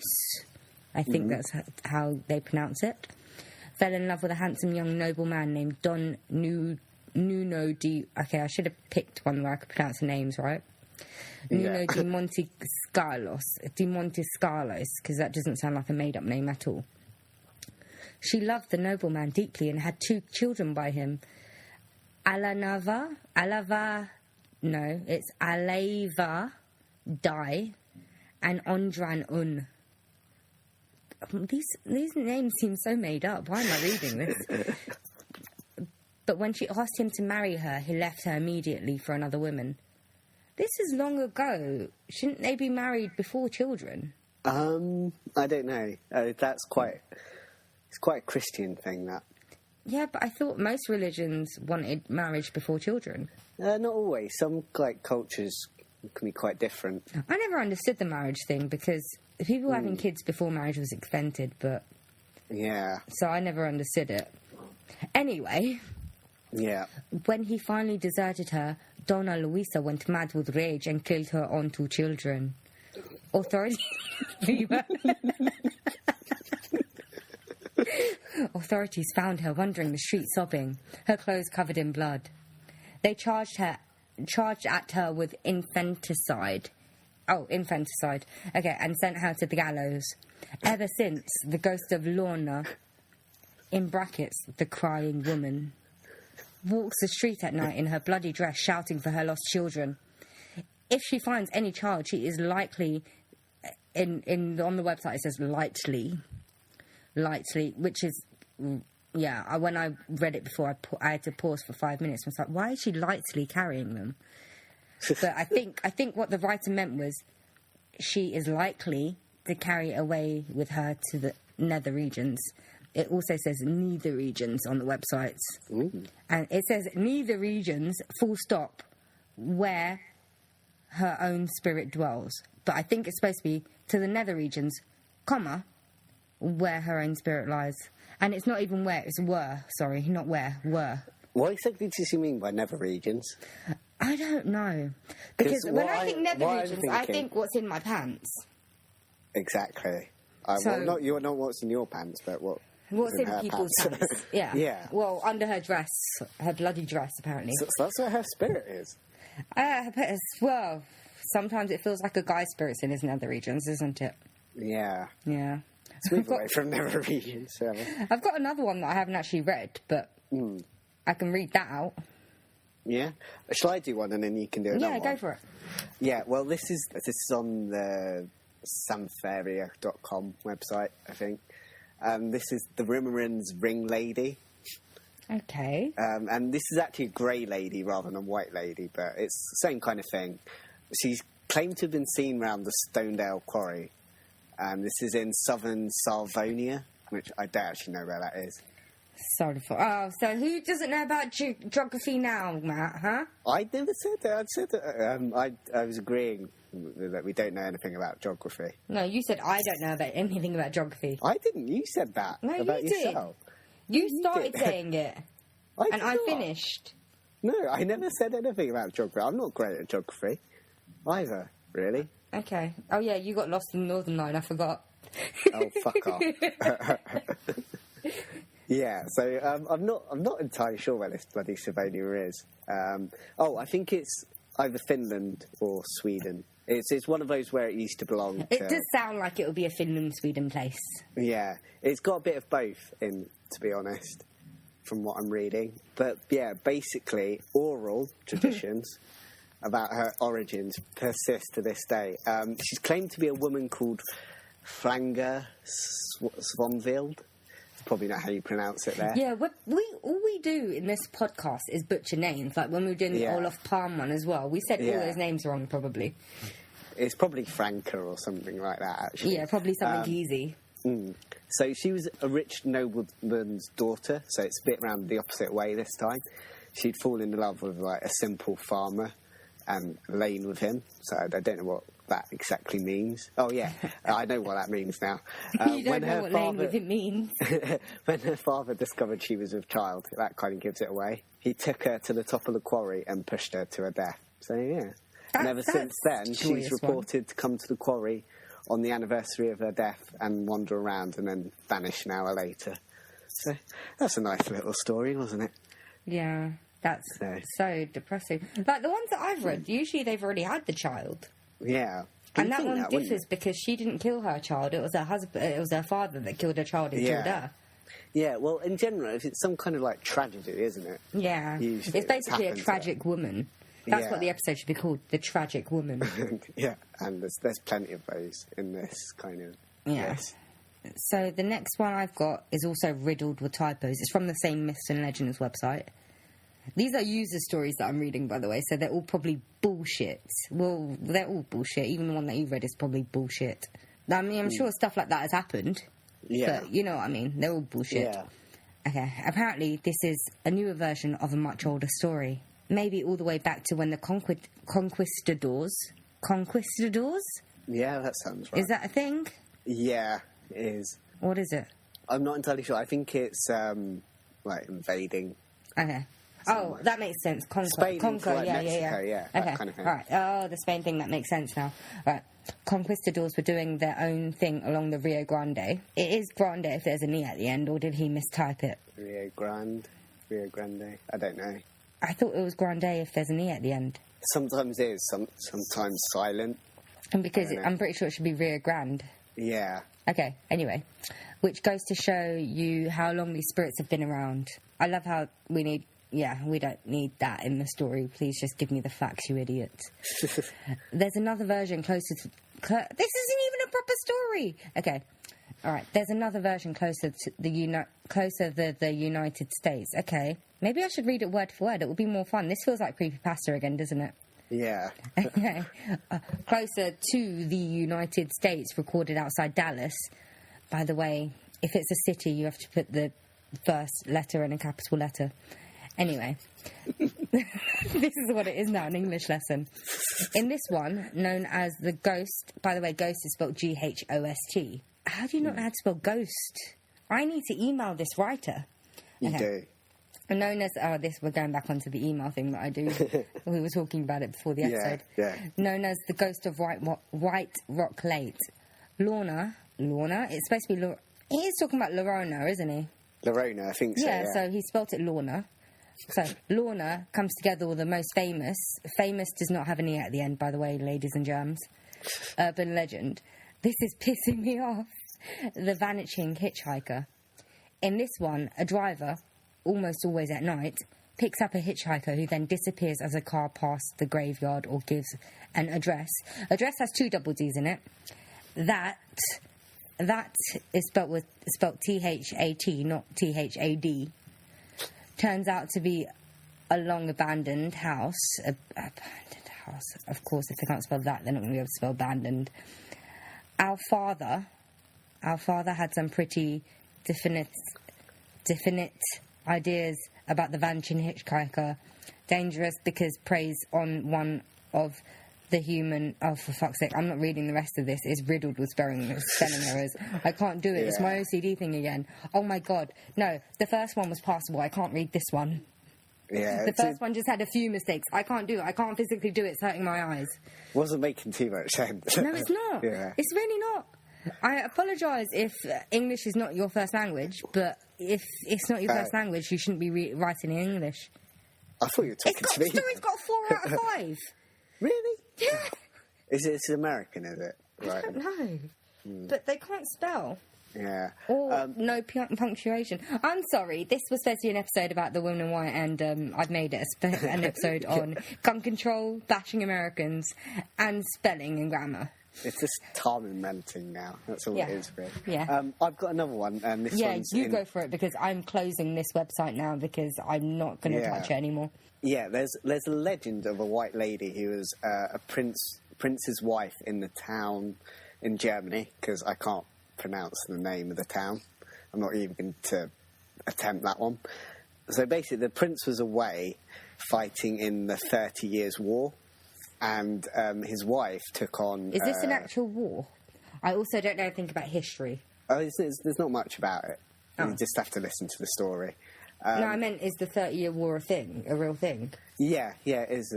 I think that's how they pronounce it. Fell in love with a handsome young nobleman named Don Nuno di... Okay, I should have picked one where I could pronounce the names right. Nuno di Montescalos, because that doesn't sound like a made-up name at all. She loved the nobleman deeply and had 2 children by him. No, it's Aleva Dai and Ondran. These names seem so made up. Why am I reading this? But when she asked him to marry her, he left her immediately for another woman. This is long ago. Shouldn't they be married before children? I don't know. It's quite a Christian thing, that. Yeah, but I thought most religions wanted marriage before children. Not always. Some cultures can be quite different. I never understood the marriage thing because people having kids before marriage was invented, but... Yeah. So I never understood it. Anyway... Yeah. When he finally deserted her, Dona Luisa went mad with rage and killed her own 2 children. Authorities found her wandering the street sobbing, her clothes covered in blood. They charged at her with infanticide. Oh, infanticide. Okay, and sent her to the gallows. Ever since, the ghost of Llorona, in brackets, the crying woman, walks the street at night in her bloody dress shouting for her lost children. If she finds any child, she is likely... on the website it says lightly, which is... Yeah, when I read it before, I had to pause for 5 minutes. I was like, why is she lightly carrying them? But I think what the writer meant was she is likely to carry it away with her to the nether regions. It also says neither regions on the websites. Ooh. And it says neither regions, full stop, where her own spirit dwells. But I think it's supposed to be to the nether regions, comma, where her own spirit lies. And it's not even where, it's were. Sorry, not where, were. What exactly does she mean by nether regions? I don't know. Because when I think nether regions, I think what's in my pants. Exactly. Well, not what's in your pants, but what's in people's pants. Yeah. Yeah. Well, under her dress, her bloody dress, apparently. So that's where her spirit is. Well, sometimes it feels like a guy's spirit's in his nether regions, isn't it? Yeah. Yeah. Let's move away from nether regions, shall we? I've got another one that I haven't actually read, but I can read that out. Yeah? Shall I do one and then you can do another one? Yeah, go for it. Yeah, well, this is on the samfaria.com website, I think. This is the Rimmeren's Ring Lady. Okay. And this is actually a grey lady rather than a white lady, but it's the same kind of thing. She's claimed to have been seen around the Stonedale Quarry. This is in southern Salvonia, which I don't actually know where that is. Oh, so who doesn't know about geography now, Matt, huh? I never said that. I said that. I was agreeing that we don't know anything about geography. No, you said I don't know about anything about geography. I didn't. You said that about yourself. You started saying it. I finished. No, I never said anything about geography. I'm not great at geography either, really. Okay. Oh, yeah, you got lost in the Northern Line. I forgot. Oh, fuck off. Yeah, so I'm not entirely sure where this bloody Savonia is. I think it's either Finland or Sweden. It's one of those where it used to belong to... It does sound like it would be a Finland-Sweden place. Yeah, it's got a bit of both in, to be honest, from what I'm reading. But, yeah, basically, oral traditions about her origins persist to this day. She's claimed to be a woman called Franga Svanvild. Probably not how you pronounce it there. Yeah, all we do in this podcast is butcher names. Like when we were doing the Olaf Palm one as well, we said all those names wrong, probably. It's probably Franca or something like that, actually. Yeah, probably something easy. So she was a rich nobleman's daughter, so it's a bit round the opposite way this time. She'd fallen in love with like a simple farmer and lain with him, so I don't know what that exactly means. Oh, yeah, I know what that means now. You don't know what laying with him means. When her father discovered she was with child, that kind of gives it away. He took her to the top of the quarry and pushed her to her death. So, yeah. And ever since then, she's reported to come to the quarry on the anniversary of her death and wander around and then vanish an hour later. So, that's a nice little story, wasn't it? Yeah, that's so depressing. Like, the ones that I've read, usually they've already had the child. Yeah. And that one differs because she didn't kill her child. It was her husband. It was her father that killed her child and killed her. Yeah, well, in general, it's some kind of, like, tragedy, isn't it? Yeah. Usually it's basically a tragic woman. That's what the episode should be called, The Tragic Woman. Yeah, and there's plenty of those in this kind of... Yeah. Yes. So the next one I've got is also riddled with typos. It's from the same Myths and Legends website. These are user stories that I'm reading, by the way, so they're all probably bullshit. Well, they're all bullshit. Even the one that you read is probably bullshit. I mean, I'm sure stuff like that has happened. Yeah. But you know what I mean. They're all bullshit. Yeah. Okay. Apparently, this is a newer version of a much older story. Maybe all the way back to when the conquistadors... Conquistadors? Yeah, that sounds right. Is that a thing? Yeah, it is. What is it? I'm not entirely sure. I think it's, like, invading... Okay. Oh, that makes sense. Spain, Conquer, like yeah. That Okay, kind of thing. right. Oh, the Spain thing, that makes sense now. Right. Conquistadors were doing their own thing along the Rio Grande. It is Grande if there's an E at the end, or did he mistype it? Rio Grande? I don't know. I thought it was Grande if there's an E at the end. Sometimes it is, sometimes silent. And because I'm pretty sure it should be Rio Grande. Yeah. Okay, anyway. Which goes to show you how long these spirits have been around. I love how we don't need that in the story. Please just give me the facts, you idiots. There's another version closer to... This isn't even a proper story! Okay. All right. There's another version closer to the United States. Okay. Maybe I should read it word for word. It would be more fun. This feels like creepypasta again, doesn't it? Yeah. Okay. Closer to the United States, recorded outside Dallas. By the way, if it's a city, you have to put the first letter in a capital letter. Anyway, This is what it is now, an English lesson. In this one, known as the ghost... By the way, ghost is spelled Ghost. How do you not know how to spell ghost? I need to email this writer. You do. Known as... Oh, we're going back onto the email thing that I do. We were talking about it before the episode. Yeah. Known as the ghost of White Rock Lake. Lorna, it's supposed to be... He is talking about Llorona, isn't he? Llorona, I think so, Yeah, so he spelt it Lorna. So, Lorna comes together with the most famous... Famous does not have an E at the end, by the way, ladies and germs. Urban legend. This is pissing me off. The vanishing hitchhiker. In this one, a driver, almost always at night, picks up a hitchhiker who then disappears as a car passes the graveyard or gives an address. Address has 2 double D's in it. That is spelt T-H-A-T, not T-H-A-D. Turns out to be a long abandoned house. Abandoned house. Of course, if they can't spell that, they're not going to be able to spell abandoned. Our father had some pretty definite ideas about the vanishing hitchhiker. Dangerous because preys on one of the human... Oh, for fuck's sake, I'm not reading the rest of this. It's riddled with spelling errors. I can't do it. It's my OCD thing again. Oh, my God. No, the first one was passable. I can't read this one. Yeah, the first one just had a few mistakes. I can't do it. I can't physically do it. It's hurting my eyes. Wasn't making too much sense. No, it's not. Yeah. It's really not. I apologise if English is not your first language, but if it's not your first language, you shouldn't be writing in English. I thought you were talking to me. The story's got 4 out of 5. Really? Yeah. It's American, is it? I don't know. But they can't spell. Yeah. Or no punctuation. I'm sorry, this was supposed to be an episode about the women in white, and I've made it an episode on gun control, bashing Americans, and spelling and grammar. It's just time inventing now. That's all it is, really. Yeah. I've got another one, and this one's... Yeah, you go for it, because I'm closing this website now, because I'm not going to touch it anymore. Yeah, there's a legend of a white lady who was a prince's wife in the town in Germany, because I can't pronounce the name of the town. I'm not even going to attempt that one. So basically, the prince was away fighting in the 30 Years' War, and his wife took on... Is this an actual war? I also don't know anything about history. Oh, there's not much about it. You just have to listen to the story. No, I meant, is the 30-year war a real thing? Yeah, it is.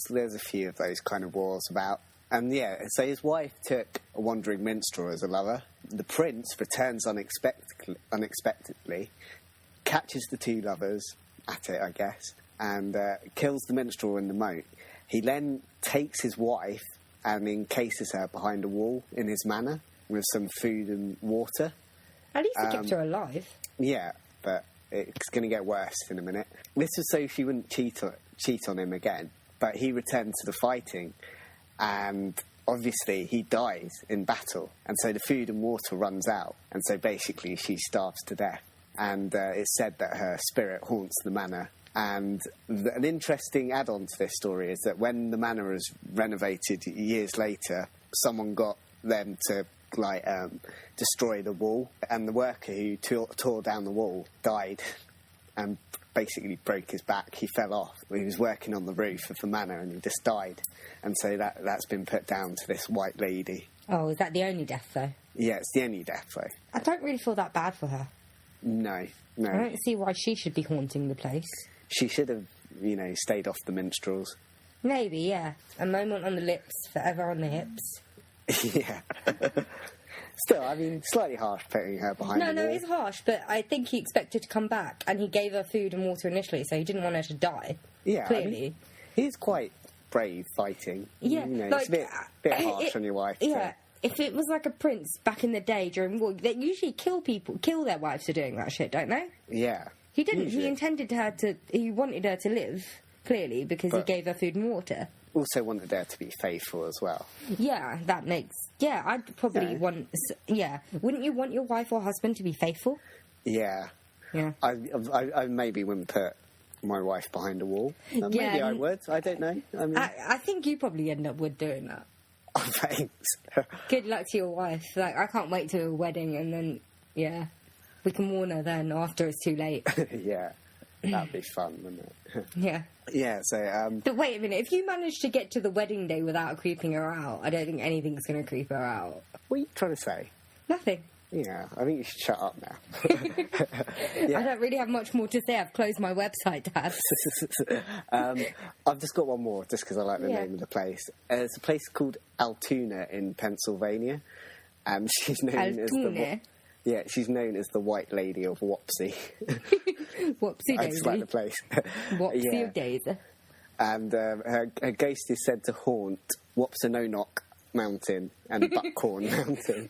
There's a few of those kind of wars about. And so his wife took a wandering minstrel as a lover. The prince returns unexpectedly, catches the 2 lovers at it, I guess, and kills the minstrel in the moat. He then takes his wife and encases her behind a wall in his manor with some food and water. At least he kept her alive. Yeah, but it's going to get worse in a minute. This was so she wouldn't cheat on him again, but he returned to the fighting, and obviously he dies in battle, and so the food and water runs out, and so basically she starves to death. And it's said that her spirit haunts the manor. And an interesting add-on to this story is that when the manor was renovated years later, someone got them to destroy the wall, and the worker who tore down the wall died and basically broke his back. He fell off. He was working on the roof of the manor and he just died. And so that's been put down to this white lady. Oh, is that the only death, though? Yeah, it's the only death, though. I don't really feel that bad for her. No. I don't see why she should be haunting the place. She should have, stayed off the minstrels. Maybe, yeah. A moment on the lips, forever on the hips. Yeah. Still, I mean, slightly harsh putting her behind the wall. No, it's harsh, but I think he expected to come back, and he gave her food and water initially, so he didn't want her to die. Yeah, clearly. I mean, he's quite brave fighting. Yeah, it's a bit harsh on your wife. Yeah, if it was like a prince back in the day during war, they usually kill their wives for doing that shit, don't they? Yeah. He didn't. Usually. He wanted her to live, clearly, because he gave her food and water. Also wanted her to be faithful as well. Yeah, that makes... Yeah, I'd probably want... Yeah. Wouldn't you want your wife or husband to be faithful? Yeah. Yeah. I maybe wouldn't put my wife behind a wall. Maybe I would. I don't know. I think you probably end up with doing that. Oh, thanks. Good luck to your wife. I can't wait to a wedding, and then, we can warn her then after it's too late. Yeah. That'd be fun, wouldn't it? Yeah. Yeah, so... But wait a minute, if you manage to get to the wedding day without creeping her out, I don't think anything's going to creep her out. What are you trying to say? Nothing. Yeah, I think you should shut up now. I don't really have much more to say. I've closed my website tabs. I've just got one more, just because I like the name of the place. It's a place called Altoona in Pennsylvania, and she's known as the... Yeah, she's known as the White Lady of Wopsy. Wopsy Daisy. I just like the place. Wopsy of Daisy. And her ghost is said to haunt Wopsononock Mountain and Buckhorn Mountain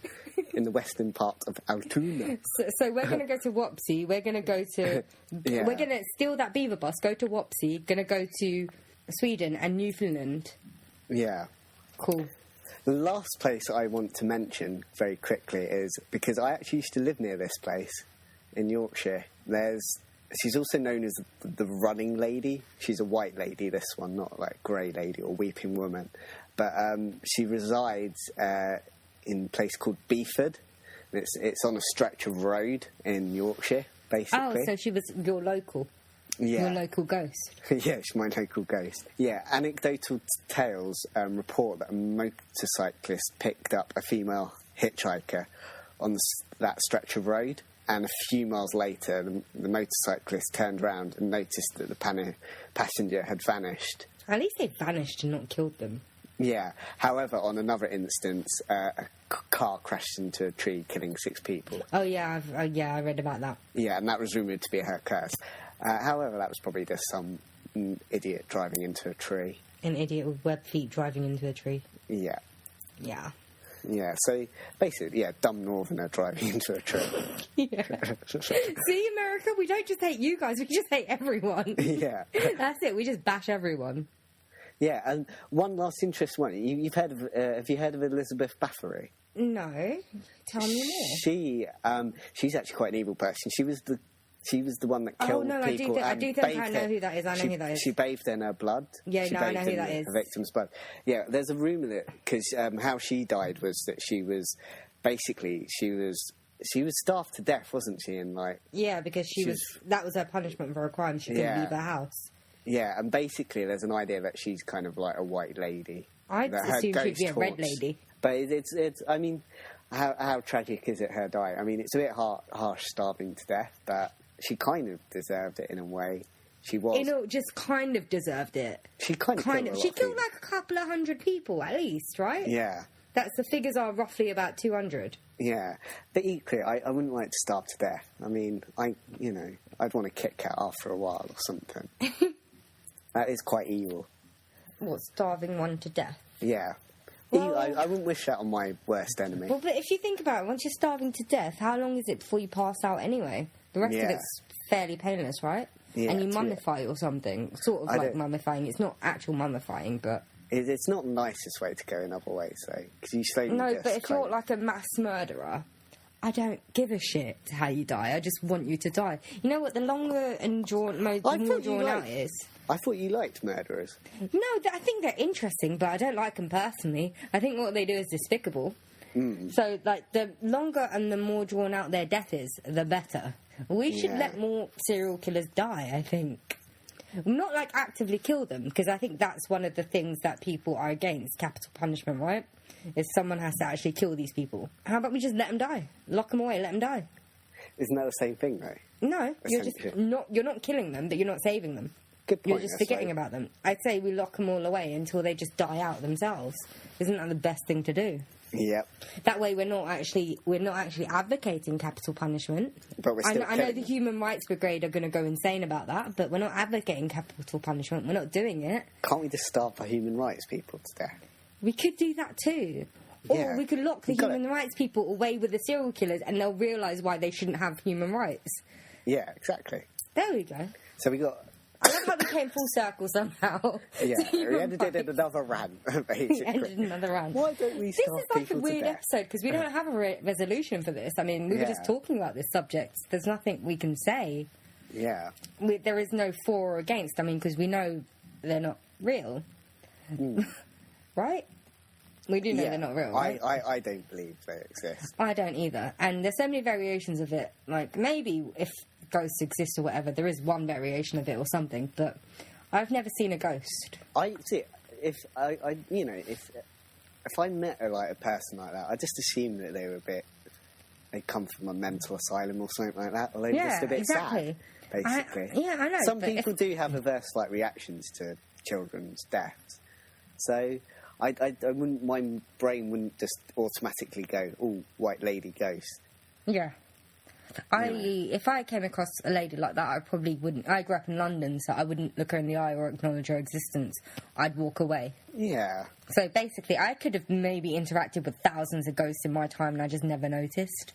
in the western part of Altoona. So we're going to go to Wopsy. We're going to go to... We're going to steal that beaver bus, go to Wopsy, going to go to Sweden and Newfoundland. Yeah. Cool. The last place I want to mention very quickly is, because I actually used to live near this place in Yorkshire, she's also known as the Running Lady. She's a white lady, this one, not like grey lady or weeping woman. But she resides in a place called Beeford. It's on a stretch of road in Yorkshire, basically. Oh, so she was your local. Yeah. Your local ghost. Yeah, she's my local ghost. Yeah, anecdotal tales report that a motorcyclist picked up a female hitchhiker on that stretch of road, and a few miles later, the motorcyclist turned around and noticed that the passenger had vanished. At least they vanished and not killed them. Yeah. However, on another instance, a car crashed into a tree, killing 6 people. Oh, yeah, I read about that. Yeah, and that was rumoured to be her curse. However, that was probably just some idiot driving into a tree. An idiot with web feet driving into a tree. Yeah. Yeah. Yeah, so basically, dumb northerner driving into a tree. Yeah. See, America, we don't just hate you guys, we just hate everyone. Yeah. That's it, we just bash everyone. Yeah, and one last interesting one. You've heard of? Have you heard of Elizabeth Bathory? No. Tell me more. She's actually quite an evil person. She was the one that killed people. I do think I know who that is. I know who that is. She bathed in her blood. Yeah, I know who that is. The victim's blood. Yeah, there's a rumour that because how she died was that she was starved to death, wasn't she? And because that was her punishment for a crime. She couldn't leave her house. Yeah, and basically there's an idea that she's kind of like a white lady. I'd assume she'd be a red lady. But it's I mean, how tragic is it, her dying? I mean, it's a bit harsh starving to death, but she kind of deserved it in a way. She was. Just kind of deserved it. She kind of She killed like a couple of hundred people at least, right? Yeah. The figures are roughly about 200. Yeah, but equally, I wouldn't like to starve to death. I mean, I'd want to kick her after a while or something. That is quite evil. What, starving one to death? Yeah. Well, I wouldn't wish that on my worst enemy. Well, but if you think about it, once you're starving to death, how long is it before you pass out anyway? The rest of it's fairly painless, right? Yeah, and you mummify or something. Sort of like mummifying. It's not actual mummifying, but... It's not the nicest way to go in other ways, though. Because you slowly but if you're like a mass murderer... I don't give a shit how you die. I just want you to die. You know what? The longer and more drawn out it is. I thought you liked murderers. No, I think they're interesting, but I don't like them personally. I think what they do is despicable. Mm. So, the longer and the more drawn out their death is, the better. We should let more serial killers die, I think. Not, actively kill them, because I think that's one of the things that people are against, capital punishment, right? If someone has to actually kill these people. How about we just let them die? Lock them away, let them die. Isn't that the same thing, though? No, you're not killing them, but you're not saving them. Good point. You're just forgetting about them. I'd say we lock them all away until they just die out themselves. Isn't that the best thing to do? Yep. That way we're not actually advocating capital punishment. But we're still I know the Human Rights Brigade are going to go insane about that, but we're not advocating capital punishment. We're not doing it. Can't we just starve for human rights people to death? We could do that too. Or we could lock the human rights people away with the serial killers and they'll realise why they shouldn't have human rights. Yeah, exactly. There we go. So we got... I love how we came full circle somehow. Yeah, we ended in another rant, basically. Ended in another rant. Why don't we starve people to death? This is like a weird episode because we don't have a resolution for this. I mean, we were just talking about this subject. There's nothing we can say. Yeah. There is no for or against. I mean, because we know they're not real. Right? We do know they're not real, right? I don't believe they exist. I don't either. And there's so many variations of it. Like, maybe if ghosts exist or whatever. There is one variation of it or something, but I've never seen a ghost. I see. If I you know, if I met a person like that, I just assume that they come from a mental asylum or something like that, or they're just a bit sad, basically. I know. Some people do have adverse reactions to children's deaths, so I wouldn't. My brain wouldn't just automatically go, "Oh, white lady ghost." Yeah. If I came across a lady like that, I probably wouldn't. I grew up in London, so I wouldn't look her in the eye or acknowledge her existence. I'd walk away. Yeah. So basically, I could have maybe interacted with thousands of ghosts in my time, and I just never noticed.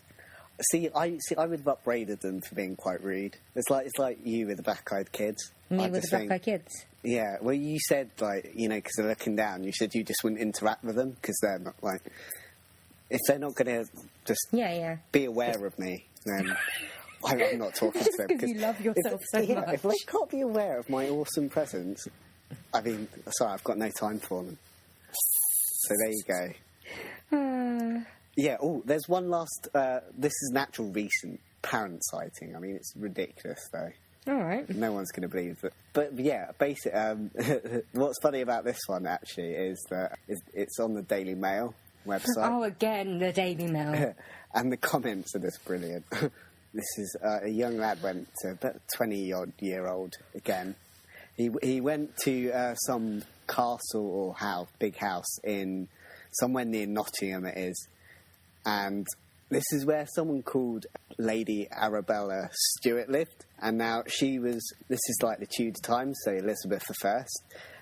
I would have upbraided them for being quite rude. It's like you with the black-eyed kids. Me with the black-eyed kids. Yeah. Well, you said because they're looking down. You said you just wouldn't interact with them because they're not if they're not going to just be aware of me, then I'm not talking to them. Because you love yourself so much. If they can't be aware of my awesome presence, I mean, sorry, I've got no time for them. So there you go. Yeah, there's one last... this is an actual recent parent sighting. I mean, it's ridiculous, though. All right. No one's going to believe it. But yeah, basically, what's funny about this one, actually, is that it's on the Daily Mail website. Oh, again, the Daily Mail. And the comments are just brilliant. This is a young lad went to about 20-odd-year-old again. He went to some castle or big house in somewhere near Nottingham it is. And this is where someone called Lady Arabella Stewart lived. And now this is like the Tudor times, so Elizabeth I.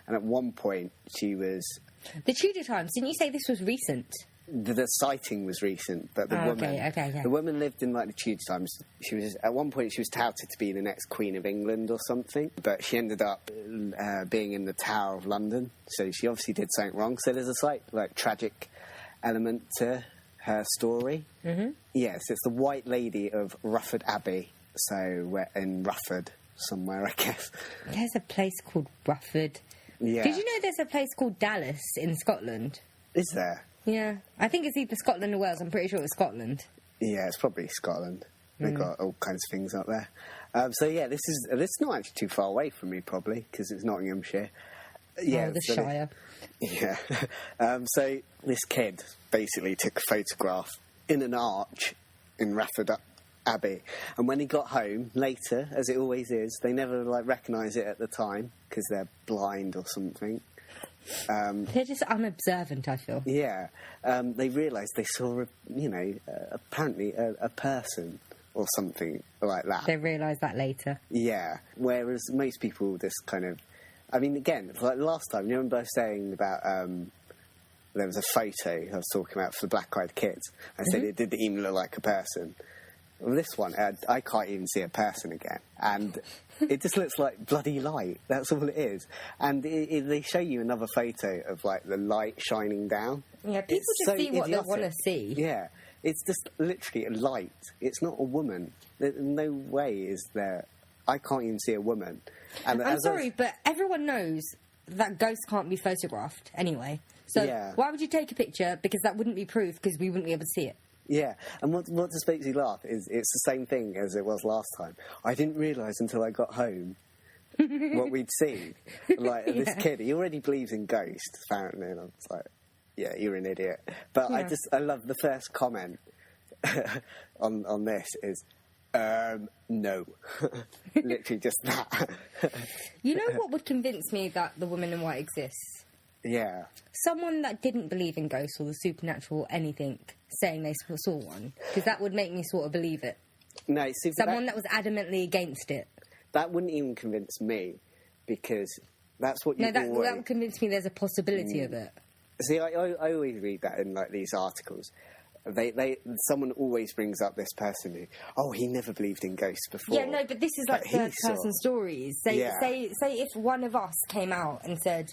And at one point she was... The Tudor times? Didn't you say this was recent? The sighting was recent, but the woman lived in the Tudor times. She was at one point she was touted to be the next Queen of England or something, but she ended up being in the Tower of London. So she obviously did something wrong. So there's a slight tragic element to her story. Mm-hmm. Yes, it's the White Lady of Rufford Abbey. So we're in Rufford somewhere, I guess. There's a place called Rufford. Yeah. Did you know there's a place called Dallas in Scotland? Is there? Yeah. I think it's either Scotland or Wales. I'm pretty sure it was Scotland. Yeah, it's probably Scotland. They've got all kinds of things up there. So yeah, this is not actually too far away from me, probably, because it's Nottinghamshire. Yeah, the Shire. Yeah. So this kid basically took a photograph in an arch in Rufford Abbey, and when he got home later, as it always is, they never recognise it at the time because they're blind or something. They're just unobservant, I feel. Yeah. They realised they saw apparently a person or something like that. They realised that later. Yeah. Whereas most people just kind of... I mean, again, like last time, you remember saying about... there was a photo I was talking about for the black-eyed kids. I said it didn't even look like a person. Well, this one, I can't even see a person again. And it just looks like bloody light. That's all it is. And they show you another photo of, the light shining down. Yeah, people just see what they want to see. Yeah. It's just literally a light. It's not a woman. There's no way is there... I can't even see a woman. And I'm sorry, but everyone knows that ghosts can't be photographed anyway. So why would you take a picture? Because that wouldn't be proof, because we wouldn't be able to see it. Yeah, and what just makes me laugh is it's the same thing as it was last time. I didn't realise until I got home what we'd seen. This kid, he already believes in ghosts, apparently, and I was like, yeah, you're an idiot. But I love the first comment on this is, no. Literally just that. You know what would convince me that the woman in white exists? Yeah. Someone that didn't believe in ghosts or the supernatural or anything saying they saw one. Because that would make me sort of believe it. No, see, someone that was adamantly against it. That wouldn't even convince me, because that's what you that would convince me there's a possibility of it. See, I always read that in these articles. Someone always brings up this person who, he never believed in ghosts before. Yeah, no, but this is third-person stories. Say if one of us came out and said...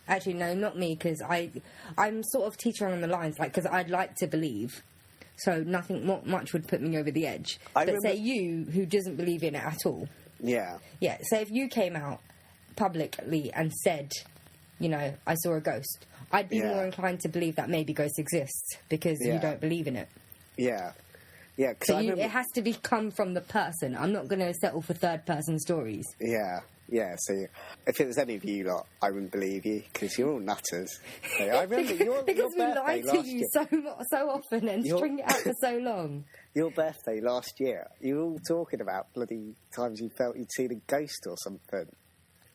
Actually, no, not me, because I'm sort of teetering on the lines, because I'd like to believe, so nothing much would put me over the edge. Say you, who doesn't believe in it at all. Yeah. Yeah, so if you came out publicly and said, I saw a ghost, I'd be more inclined to believe that maybe ghosts exist, because you don't believe in it. Yeah. Yeah, because So it has to come from the person. I'm not going to settle for third-person stories. Yeah. Yeah, so if it was any of you lot, I wouldn't believe you, because you're all nutters. I remember because your we lie birthday to you so often and string it out for so long. Your birthday last year, you were all talking about bloody times you felt you'd seen a ghost or something.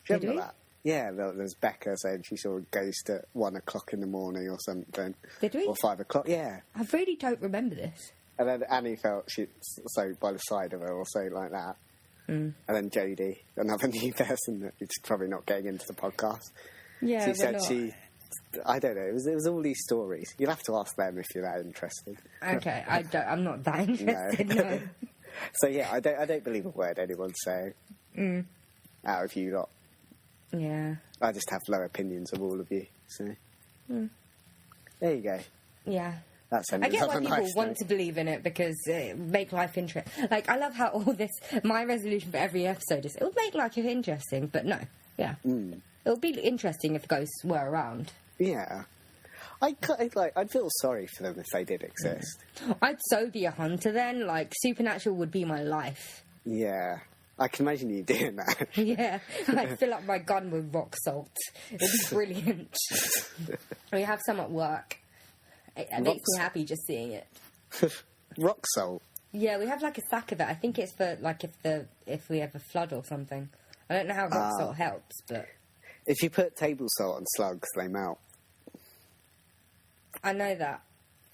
Do you remember that? Yeah, there's Becca saying she saw a ghost at 1 o'clock in the morning or something. Did we? Or 5 o'clock, yeah. I really don't remember this. And then Annie felt she so by the side of her or something like that. And then Jodie, another new person that is probably not getting into the podcast. Yeah, she said I don't know. It was all these stories. You'll have to ask them if you're that interested. Okay, I'm not that interested. No. So yeah, I don't believe a word anyone's saying. Out of you lot. Yeah. I just have low opinions of all of you. So there you go. Yeah. That's I get why people want to believe in it because it make life interesting. Like, I love how all this... My resolution for every episode is it'll make life interesting, but no. Yeah. It'll be interesting if ghosts were around. Yeah. I'd feel sorry for them if they did exist. I'd so be a hunter then. Like, supernatural would be my life. Yeah. I can imagine you doing that. Yeah. I'd fill up my gun with rock salt. It'd be brilliant. We have some at work. It makes me happy just seeing it. Rock salt? Yeah, we have like a sack of it. I think it's for like if we have a flood or something. I don't know how rock salt helps, but... If you put table salt on slugs, they melt. I know that.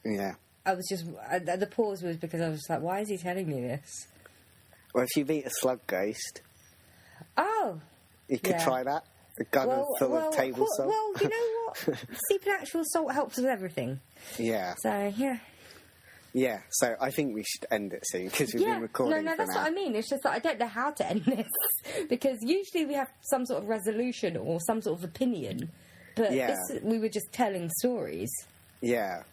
Yeah. I was just... the pause was because I was like, why is he telling me this? Well, if you meet a slug ghost... Oh! You could try that. A gun full of table salt. Well, you know what? Supernatural salt helps with everything. Yeah. So, yeah. Yeah, so I think we should end it soon, because we've been recording No, that's what I mean. It's just that I don't know how to end this. Because usually we have some sort of resolution or some sort of opinion. But we were just telling stories. Yeah.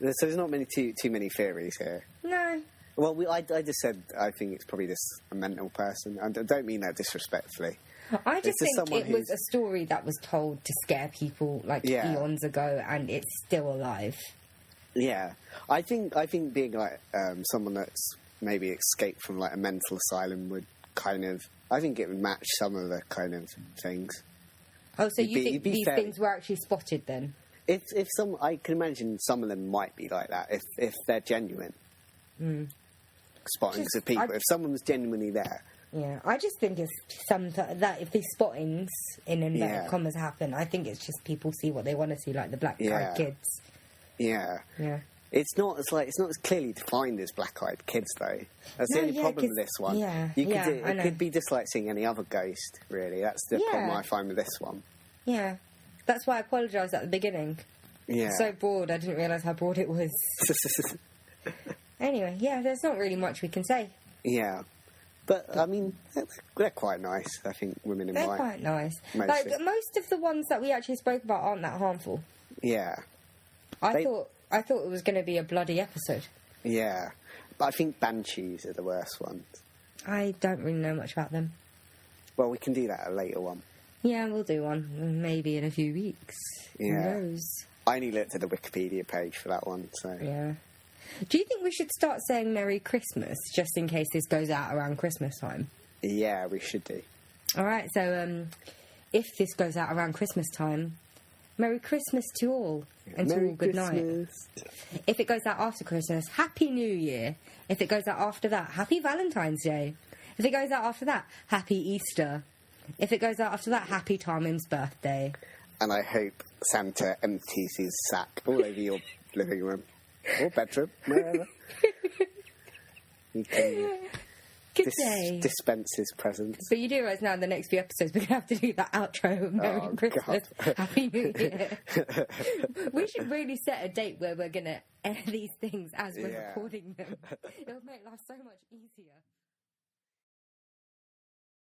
So there's not too many theories here. No. Well, I just said I think it's probably just a mental person. I don't mean that disrespectfully. I just think it was a story that was told to scare people eons ago, and it's still alive. Yeah, I think being like someone that's maybe escaped from like a mental asylum would kind of... I think it would match some of the kind of things. Oh, so you think these things were actually spotted then? If I can imagine some of them might be like that if they're genuine. Spottings of people. If someone was genuinely there. Yeah, I just think it's that if these spottings in inverted commas happen, I think it's just people see what they want to see, like the black-eyed kids. Yeah. Yeah. It's not as clearly defined as black-eyed kids, though. That's the only problem with this one. Yeah, it could be just like seeing any other ghost, really. That's the problem I find with this one. Yeah. That's why I apologised at the beginning. Yeah. So broad, I didn't realise how broad it was. Anyway, there's not really much we can say. Yeah. But, I mean, they're quite nice, I think, women in white. They're quite nice. Mostly. Like, most of the ones that we actually spoke about aren't that harmful. Yeah. I thought it was going to be a bloody episode. Yeah. But I think banshees are the worst ones. I don't really know much about them. Well, we can do that at a later one. Yeah, we'll do one. Maybe in a few weeks. Yeah. Who knows? I only looked at the Wikipedia page for that one, so... Yeah. Do you think we should start saying Merry Christmas, just in case this goes out around Christmas time? Yeah, we should do. All right, so if this goes out around Christmas time, Merry Christmas to all, and to all good night. If it goes out after Christmas, Happy New Year. If it goes out after that, Happy Valentine's Day. If it goes out after that, Happy Easter. If it goes out after that, Happy Tarmin's birthday. And I hope Santa empties his sack all over your living room. Or bedroom, wherever. He can Good day. dispense his presents. But you do realise now in the next few episodes we're going to have to do that outro of Merry Christmas, God. Happy New Year. We should really set a date where we're going to air these things as we're recording them. It'll make life so much easier.